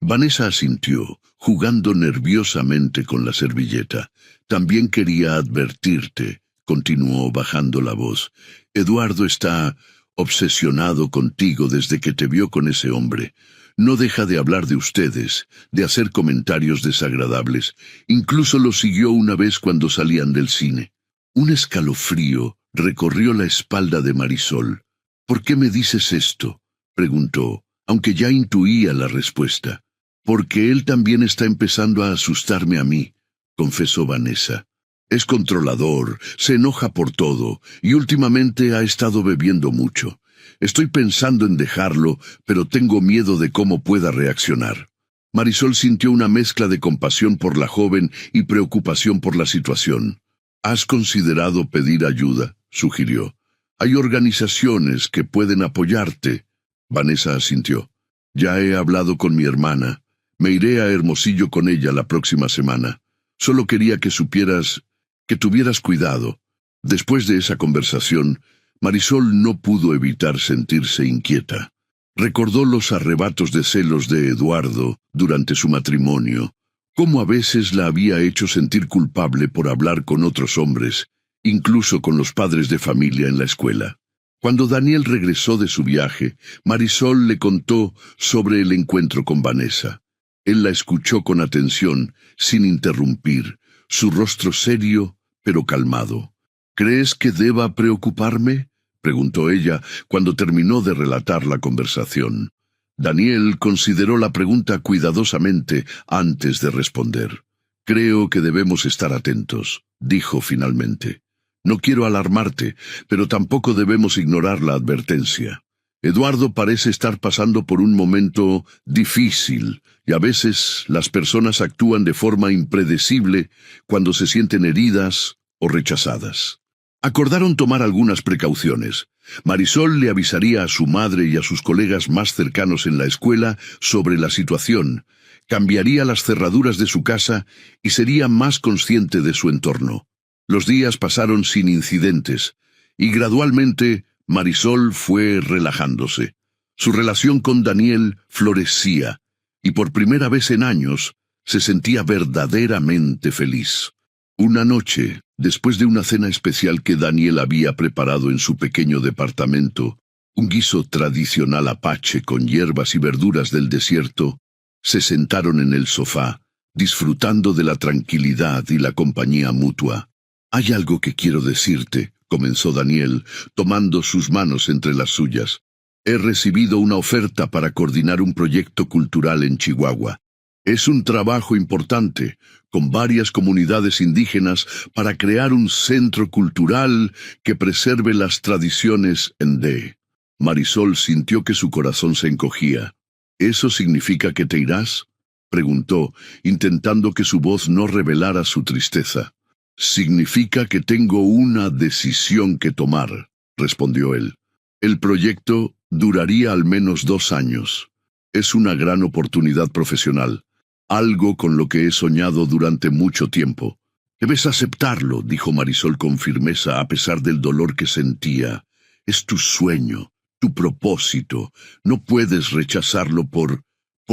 Vanessa asintió, jugando nerviosamente con la servilleta. También quería advertirte, continuó bajando la voz. Eduardo está obsesionado contigo desde que te vio con ese hombre. No deja de hablar de ustedes, de hacer comentarios desagradables. Incluso lo siguió una vez cuando salían del cine. Un escalofrío recorrió la espalda de Marisol. ¿Por qué me dices esto?, preguntó, aunque ya intuía la respuesta. Porque él también está empezando a asustarme a mí, confesó Vanessa. Es controlador, se enoja por todo, y últimamente ha estado bebiendo mucho. Estoy pensando en dejarlo, pero tengo miedo de cómo pueda reaccionar. Marisol sintió una mezcla de compasión por la joven y preocupación por la situación. ¿Has considerado pedir ayuda?, sugirió. Hay organizaciones que pueden apoyarte. Vanessa asintió. Ya he hablado con mi hermana. Me iré a Hermosillo con ella la próxima semana. Solo quería que supieras que tuvieras cuidado. Después de esa conversación, Marisol no pudo evitar sentirse inquieta. Recordó los arrebatos de celos de Eduardo durante su matrimonio, cómo a veces la había hecho sentir culpable por hablar con otros hombres, incluso con los padres de familia en la escuela. Cuando Daniel regresó de su viaje, Marisol le contó sobre el encuentro con Vanessa. Él la escuchó con atención, sin interrumpir, su rostro serio, pero calmado. ¿Crees que deba preocuparme?, preguntó ella cuando terminó de relatar la conversación. Daniel consideró la pregunta cuidadosamente antes de responder. Creo que debemos estar atentos, dijo finalmente. No quiero alarmarte, pero tampoco debemos ignorar la advertencia. Eduardo parece estar pasando por un momento difícil, y a veces las personas actúan de forma impredecible cuando se sienten heridas o rechazadas. Acordaron tomar algunas precauciones. Marisol le avisaría a su madre y a sus colegas más cercanos en la escuela sobre la situación, cambiaría las cerraduras de su casa y sería más consciente de su entorno. Los días pasaron sin incidentes, y gradualmente Marisol fue relajándose. Su relación con Daniel florecía, y por primera vez en años se sentía verdaderamente feliz. Una noche, después de una cena especial que Daniel había preparado en su pequeño departamento, un guiso tradicional apache con hierbas y verduras del desierto, se sentaron en el sofá, disfrutando de la tranquilidad y la compañía mutua. «Hay algo que quiero decirte», comenzó Daniel, tomando sus manos entre las suyas. «He recibido una oferta para coordinar un proyecto cultural en Chihuahua. Es un trabajo importante, con varias comunidades indígenas, para crear un centro cultural que preserve las tradiciones endé». Marisol sintió que su corazón se encogía. «¿Eso significa que te irás?», preguntó, intentando que su voz no revelara su tristeza. «Significa que tengo una decisión que tomar», respondió él. «El proyecto duraría al menos 2 años. Es una gran oportunidad profesional, algo con lo que he soñado durante mucho tiempo». «Debes aceptarlo», dijo Marisol con firmeza a pesar del dolor que sentía. «Es tu sueño, tu propósito. No puedes rechazarlo por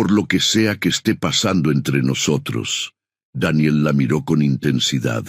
lo que sea que esté pasando entre nosotros». Daniel la miró con intensidad.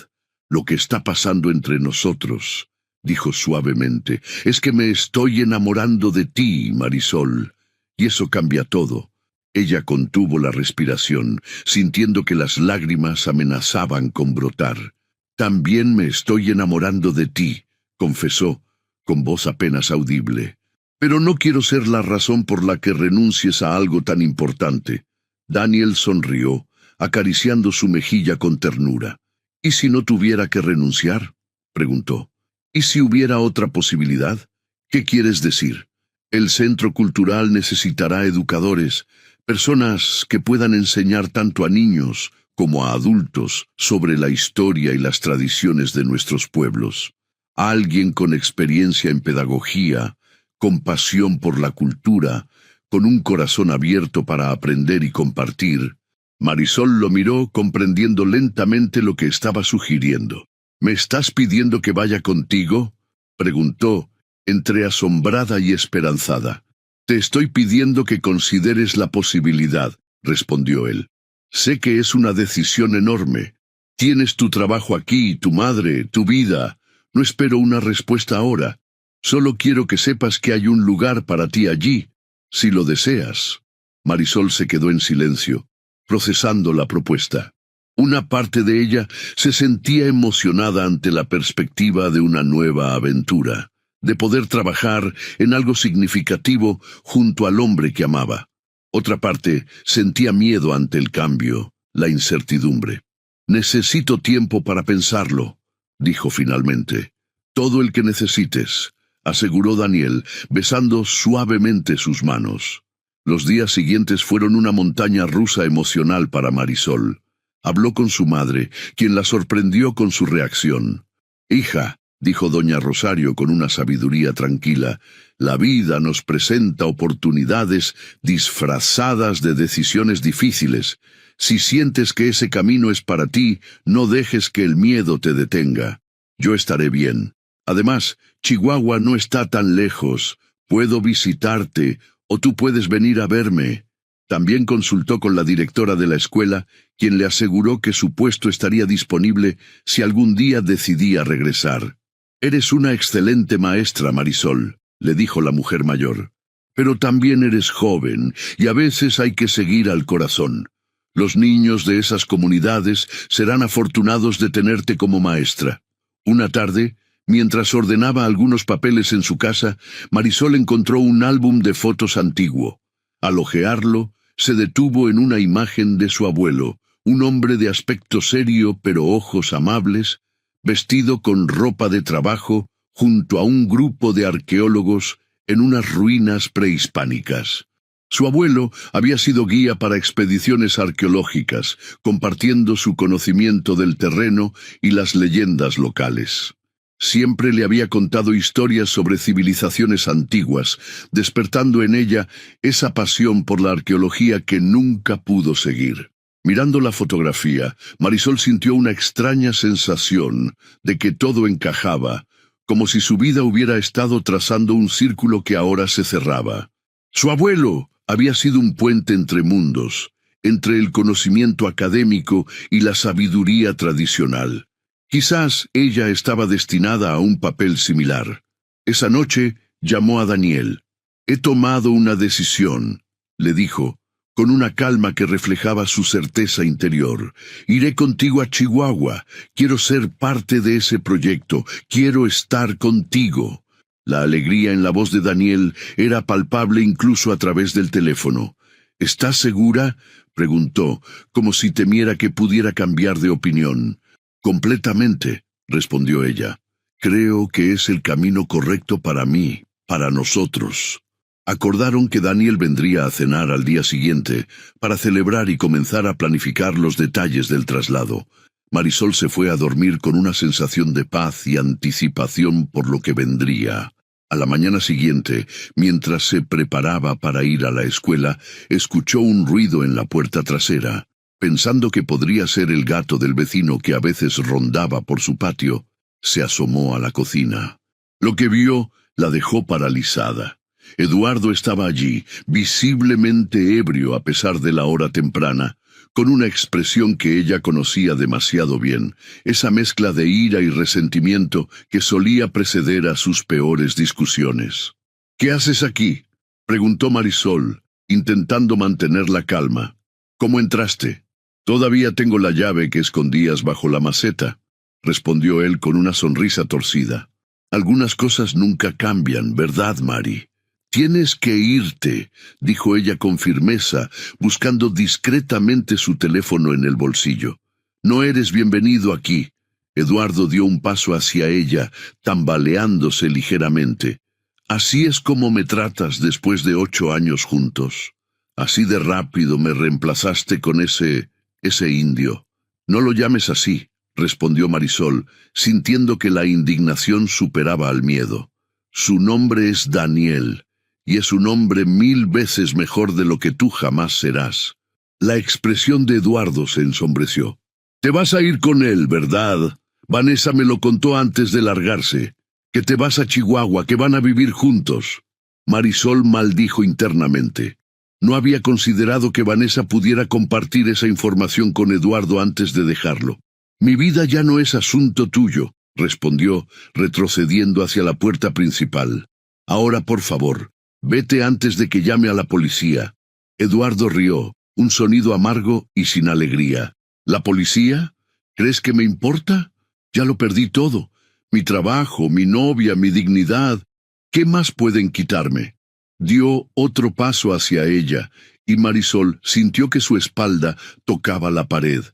«Lo que está pasando entre nosotros», dijo suavemente, «es que me estoy enamorando de ti, Marisol, y eso cambia todo». Ella contuvo la respiración, sintiendo que las lágrimas amenazaban con brotar. «También me estoy enamorando de ti», confesó, con voz apenas audible. «Pero no quiero ser la razón por la que renuncies a algo tan importante». Daniel sonrió, acariciando su mejilla con ternura. «¿Y si no tuviera que renunciar?», preguntó. «¿Y si hubiera otra posibilidad? ¿Qué quieres decir? El centro cultural necesitará educadores, personas que puedan enseñar tanto a niños como a adultos sobre la historia y las tradiciones de nuestros pueblos. Alguien con experiencia en pedagogía, con pasión por la cultura, con un corazón abierto para aprender y compartir». Marisol lo miró, comprendiendo lentamente lo que estaba sugiriendo. «¿Me estás pidiendo que vaya contigo?», preguntó, entre asombrada y esperanzada. «Te estoy pidiendo que consideres la posibilidad. respondió él. Sé que es una decisión enorme. Tienes tu trabajo aquí, tu madre, tu vida. No espero una respuesta ahora. Solo quiero que sepas que hay un lugar para ti allí, si lo deseas. Marisol se quedó en silencio, procesando la propuesta. Una parte de ella se sentía emocionada ante la perspectiva de una nueva aventura, de poder trabajar en algo significativo junto al hombre que amaba. Otra parte sentía miedo ante el cambio, la incertidumbre. «Necesito tiempo para pensarlo», dijo finalmente. «Todo el que necesites», aseguró Daniel, besando suavemente sus manos. Los días siguientes fueron una montaña rusa emocional para Marisol. Habló con su madre, quien la sorprendió con su reacción. «Hija», dijo doña Rosario con una sabiduría tranquila, «la vida nos presenta oportunidades disfrazadas de decisiones difíciles. Si sientes que ese camino es para ti, no dejes que el miedo te detenga. Yo estaré bien. Además, Chihuahua no está tan lejos. Puedo visitarte, o tú puedes venir a verme». También consultó con la directora de la escuela, quien le aseguró que su puesto estaría disponible si algún día decidía regresar. «Eres una excelente maestra, Marisol», le dijo la mujer mayor. «Pero también eres joven, y a veces hay que seguir al corazón. Los niños de esas comunidades serán afortunados de tenerte como maestra». Una tarde, mientras ordenaba algunos papeles en su casa, Marisol encontró un álbum de fotos antiguo. Al hojearlo, se detuvo en una imagen de su abuelo, un hombre de aspecto serio pero ojos amables, vestido con ropa de trabajo, junto a un grupo de arqueólogos en unas ruinas prehispánicas. Su abuelo había sido guía para expediciones arqueológicas, compartiendo su conocimiento del terreno y las leyendas locales. Siempre le había contado historias sobre civilizaciones antiguas, despertando en ella esa pasión por la arqueología que nunca pudo seguir. Mirando la fotografía, Marisol sintió una extraña sensación de que todo encajaba, como si su vida hubiera estado trazando un círculo que ahora se cerraba. Su abuelo había sido un puente entre mundos, entre el conocimiento académico y la sabiduría tradicional. Quizás ella estaba destinada a un papel similar. Esa noche llamó a Daniel. «He tomado una decisión», le dijo, con una calma que reflejaba su certeza interior. «Iré contigo a Chihuahua. Quiero ser parte de ese proyecto. Quiero estar contigo». La alegría en la voz de Daniel era palpable incluso a través del teléfono. «¿Estás segura?», preguntó, como si temiera que pudiera cambiar de opinión. «Completamente», respondió ella. «Creo que es el camino correcto para mí, para nosotros». Acordaron que Daniel vendría a cenar al día siguiente para celebrar y comenzar a planificar los detalles del traslado. Marisol se fue a dormir con una sensación de paz y anticipación por lo que vendría. A la mañana siguiente, mientras se preparaba para ir a la escuela, escuchó un ruido en la puerta trasera. Pensando que podría ser el gato del vecino que a veces rondaba por su patio, se asomó a la cocina. Lo que vio la dejó paralizada. Eduardo estaba allí, visiblemente ebrio a pesar de la hora temprana, con una expresión que ella conocía demasiado bien, esa mezcla de ira y resentimiento que solía preceder a sus peores discusiones. «¿Qué haces aquí?», preguntó Marisol, intentando mantener la calma. «¿Cómo entraste?». «Todavía tengo la llave que escondías bajo la maceta», respondió él con una sonrisa torcida. «Algunas cosas nunca cambian, ¿verdad, Mari?». «Tienes que irte», dijo ella con firmeza, buscando discretamente su teléfono en el bolsillo. «No eres bienvenido aquí». Eduardo dio un paso hacia ella, tambaleándose ligeramente. «¿Así es como me tratas después de 8 años juntos? Así de rápido me reemplazaste con ese indio». «No lo llames así», respondió Marisol, sintiendo que la indignación superaba al miedo. «Su nombre es Daniel, y es un hombre 1000 veces mejor de lo que tú jamás serás». La expresión de Eduardo se ensombreció. «Te vas a ir con él, ¿verdad? Vanessa me lo contó antes de largarse. Que te vas a Chihuahua, que van a vivir juntos». Marisol maldijo internamente. No había considerado que Vanessa pudiera compartir esa información con Eduardo antes de dejarlo. «Mi vida ya no es asunto tuyo», respondió, retrocediendo hacia la puerta principal. «Ahora, por favor, vete antes de que llame a la policía». Eduardo rió, un sonido amargo y sin alegría. «¿La policía? ¿Crees que me importa? Ya lo perdí todo. Mi trabajo, mi novia, mi dignidad. ¿Qué más pueden quitarme?» Dio otro paso hacia ella, y Marisol sintió que su espalda tocaba la pared.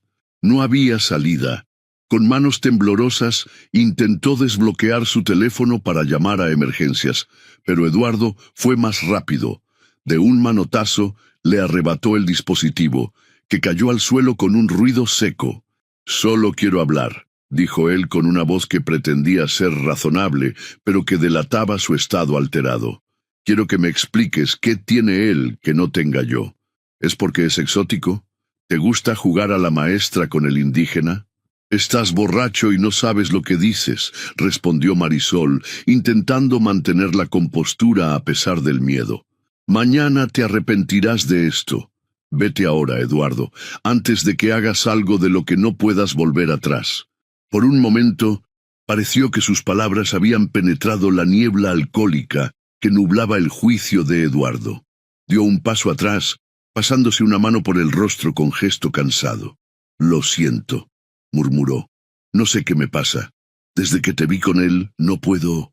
No había salida. Con manos temblorosas, intentó desbloquear su teléfono para llamar a emergencias, pero Eduardo fue más rápido. De un manotazo, le arrebató el dispositivo, que cayó al suelo con un ruido seco. «Solo quiero hablar», dijo él con una voz que pretendía ser razonable, pero que delataba su estado alterado. «Quiero que me expliques qué tiene él que no tenga yo. ¿Es porque es exótico? ¿Te gusta jugar a la maestra con el indígena?» «Estás borracho y no sabes lo que dices», respondió Marisol, intentando mantener la compostura a pesar del miedo. «Mañana te arrepentirás de esto. Vete ahora, Eduardo, antes de que hagas algo de lo que no puedas volver atrás». Por un momento, pareció que sus palabras habían penetrado la niebla alcohólica que nublaba el juicio de Eduardo. Dio un paso atrás, pasándose una mano por el rostro con gesto cansado. «Lo siento», murmuró. «No sé qué me pasa. Desde que te vi con él, no puedo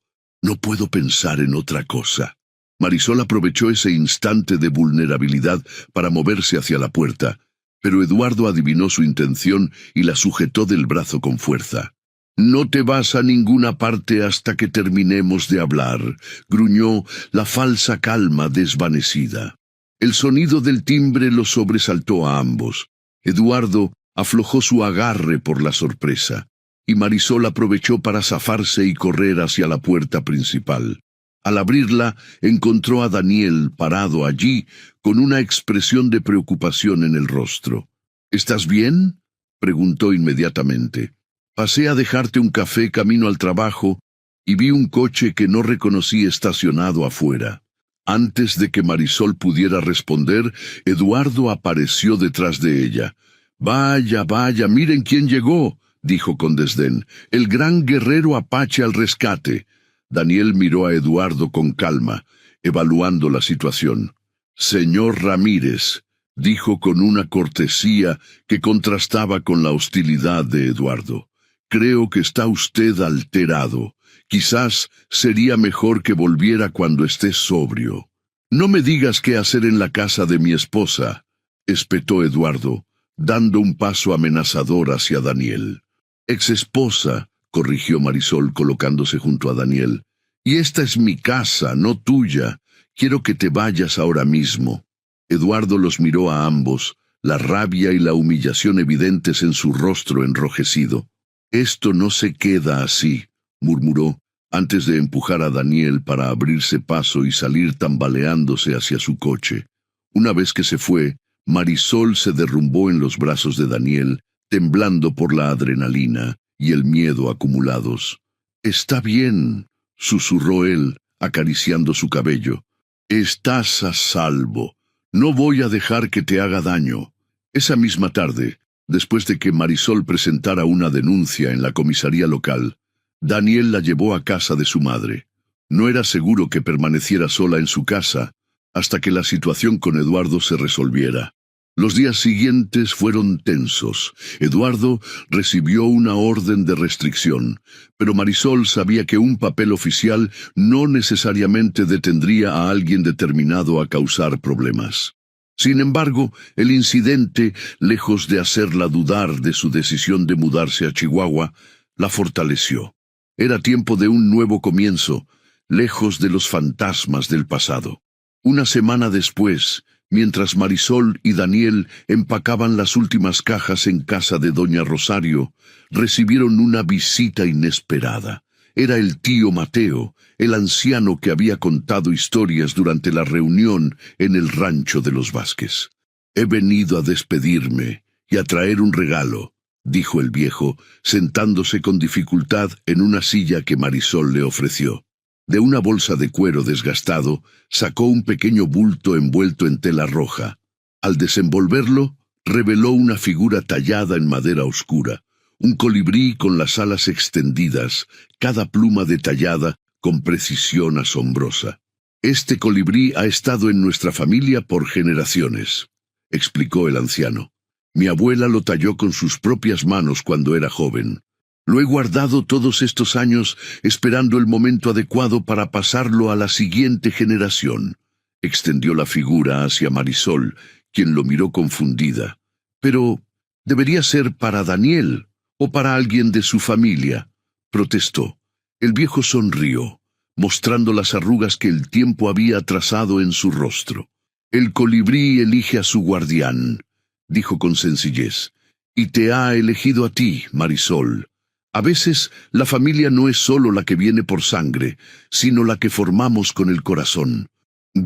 pensar en otra cosa». Marisol aprovechó ese instante de vulnerabilidad para moverse hacia la puerta, pero Eduardo adivinó su intención y la sujetó del brazo con fuerza. «No te vas a ninguna parte hasta que terminemos de hablar», gruñó, la falsa calma desvanecida. El sonido del timbre los sobresaltó a ambos. Eduardo aflojó su agarre por la sorpresa, y Marisol aprovechó para zafarse y correr hacia la puerta principal. Al abrirla, encontró a Daniel parado allí, con una expresión de preocupación en el rostro. «¿Estás bien?», preguntó inmediatamente. «Pasé a dejarte un café camino al trabajo y vi un coche que no reconocí estacionado afuera». Antes de que Marisol pudiera responder, Eduardo apareció detrás de ella. «Vaya, vaya, miren quién llegó», dijo con desdén. «El gran guerrero apache al rescate». Daniel miró a Eduardo con calma, evaluando la situación. «Señor Ramírez», dijo con una cortesía que contrastaba con la hostilidad de Eduardo, «creo que está usted alterado. Quizás sería mejor que volviera cuando esté sobrio». «No me digas qué hacer en la casa de mi esposa», espetó Eduardo, dando un paso amenazador hacia Daniel. «Exesposa», corrigió Marisol colocándose junto a Daniel. «Y esta es mi casa, no tuya. Quiero que te vayas ahora mismo». Eduardo los miró a ambos, la rabia y la humillación evidentes en su rostro enrojecido. «Esto no se queda así», murmuró, antes de empujar a Daniel para abrirse paso y salir tambaleándose hacia su coche. Una vez que se fue, Marisol se derrumbó en los brazos de Daniel, temblando por la adrenalina y el miedo acumulados. «Está bien», susurró él, acariciando su cabello. «Estás a salvo. No voy a dejar que te haga daño». Esa misma tarde, después de que Marisol presentara una denuncia en la comisaría local, Daniel la llevó a casa de su madre. No era seguro que permaneciera sola en su casa hasta que la situación con Eduardo se resolviera. Los días siguientes fueron tensos. Eduardo recibió una orden de restricción, pero Marisol sabía que un papel oficial no necesariamente detendría a alguien determinado a causar problemas. Sin embargo, el incidente, lejos de hacerla dudar de su decisión de mudarse a Chihuahua, la fortaleció. Era tiempo de un nuevo comienzo, lejos de los fantasmas del pasado. Una semana después, mientras Marisol y Daniel empacaban las últimas cajas en casa de doña Rosario, recibieron una visita inesperada. Era el tío Mateo, el anciano que había contado historias durante la reunión en el rancho de los Vázquez. «He venido a despedirme y a traer un regalo», dijo el viejo, sentándose con dificultad en una silla que Marisol le ofreció. De una bolsa de cuero desgastado, sacó un pequeño bulto envuelto en tela roja. Al desenvolverlo, reveló una figura tallada en madera oscura, un colibrí con las alas extendidas, cada pluma detallada con precisión asombrosa. «Este colibrí ha estado en nuestra familia por generaciones», explicó el anciano. «Mi abuela lo talló con sus propias manos cuando era joven. Lo he guardado todos estos años esperando el momento adecuado para pasarlo a la siguiente generación». Extendió la figura hacia Marisol, quien lo miró confundida. «Pero debería ser para Daniel o para alguien de su familia», protestó. El viejo sonrió, mostrando las arrugas que el tiempo había trazado en su rostro. «El colibrí elige a su guardián», dijo con sencillez, «y te ha elegido a ti, Marisol. A veces la familia no es solo la que viene por sangre, sino la que formamos con el corazón».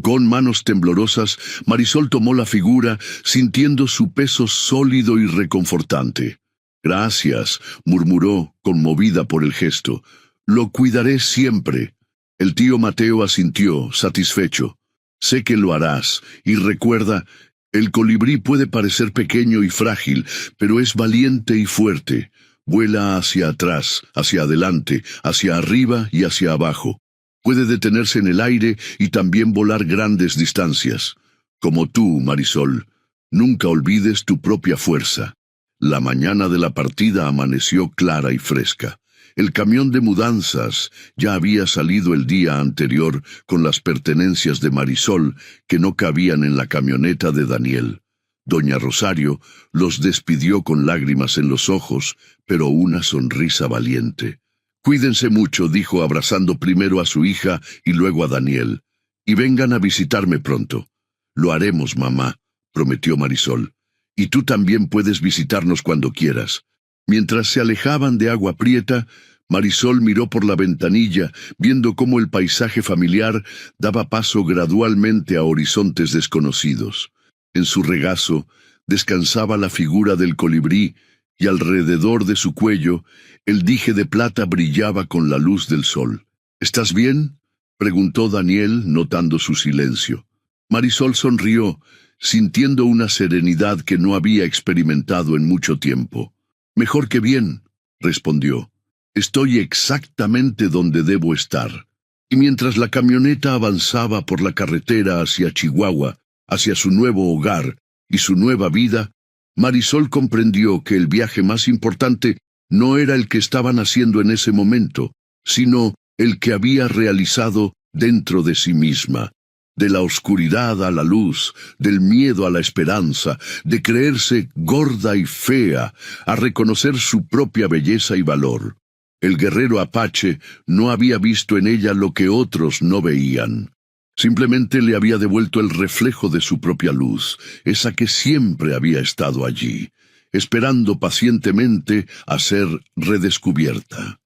Con manos temblorosas, Marisol tomó la figura, sintiendo su peso sólido y reconfortante. «Gracias», murmuró, conmovida por el gesto. «Lo cuidaré siempre». El tío Mateo asintió, satisfecho. «Sé que lo harás, y recuerda, el colibrí puede parecer pequeño y frágil, pero es valiente y fuerte. Vuela hacia atrás, hacia adelante, hacia arriba y hacia abajo. Puede detenerse en el aire y también volar grandes distancias. Como tú, Marisol, nunca olvides tu propia fuerza». La mañana de la partida amaneció clara y fresca. El camión de mudanzas ya había salido el día anterior con las pertenencias de Marisol que no cabían en la camioneta de Daniel. Doña Rosario los despidió con lágrimas en los ojos, pero una sonrisa valiente. «Cuídense mucho», dijo abrazando primero a su hija y luego a Daniel. «Y vengan a visitarme pronto». «Lo haremos, mamá», prometió Marisol. «Y tú también puedes visitarnos cuando quieras». Mientras se alejaban de Agua Prieta, Marisol miró por la ventanilla, viendo cómo el paisaje familiar daba paso gradualmente a horizontes desconocidos. En su regazo descansaba la figura del colibrí, y alrededor de su cuello el dije de plata brillaba con la luz del sol. «¿Estás bien?», preguntó Daniel, notando su silencio. Marisol sonrió, sintiendo una serenidad que no había experimentado en mucho tiempo. «Mejor que bien», respondió. «Estoy exactamente donde debo estar». Y mientras la camioneta avanzaba por la carretera hacia Chihuahua, hacia su nuevo hogar y su nueva vida, Marisol comprendió que el viaje más importante no era el que estaban haciendo en ese momento, sino el que había realizado dentro de sí misma. De la oscuridad a la luz, del miedo a la esperanza, de creerse gorda y fea, a reconocer su propia belleza y valor. El guerrero apache no había visto en ella lo que otros no veían. Simplemente le había devuelto el reflejo de su propia luz, esa que siempre había estado allí, esperando pacientemente a ser redescubierta.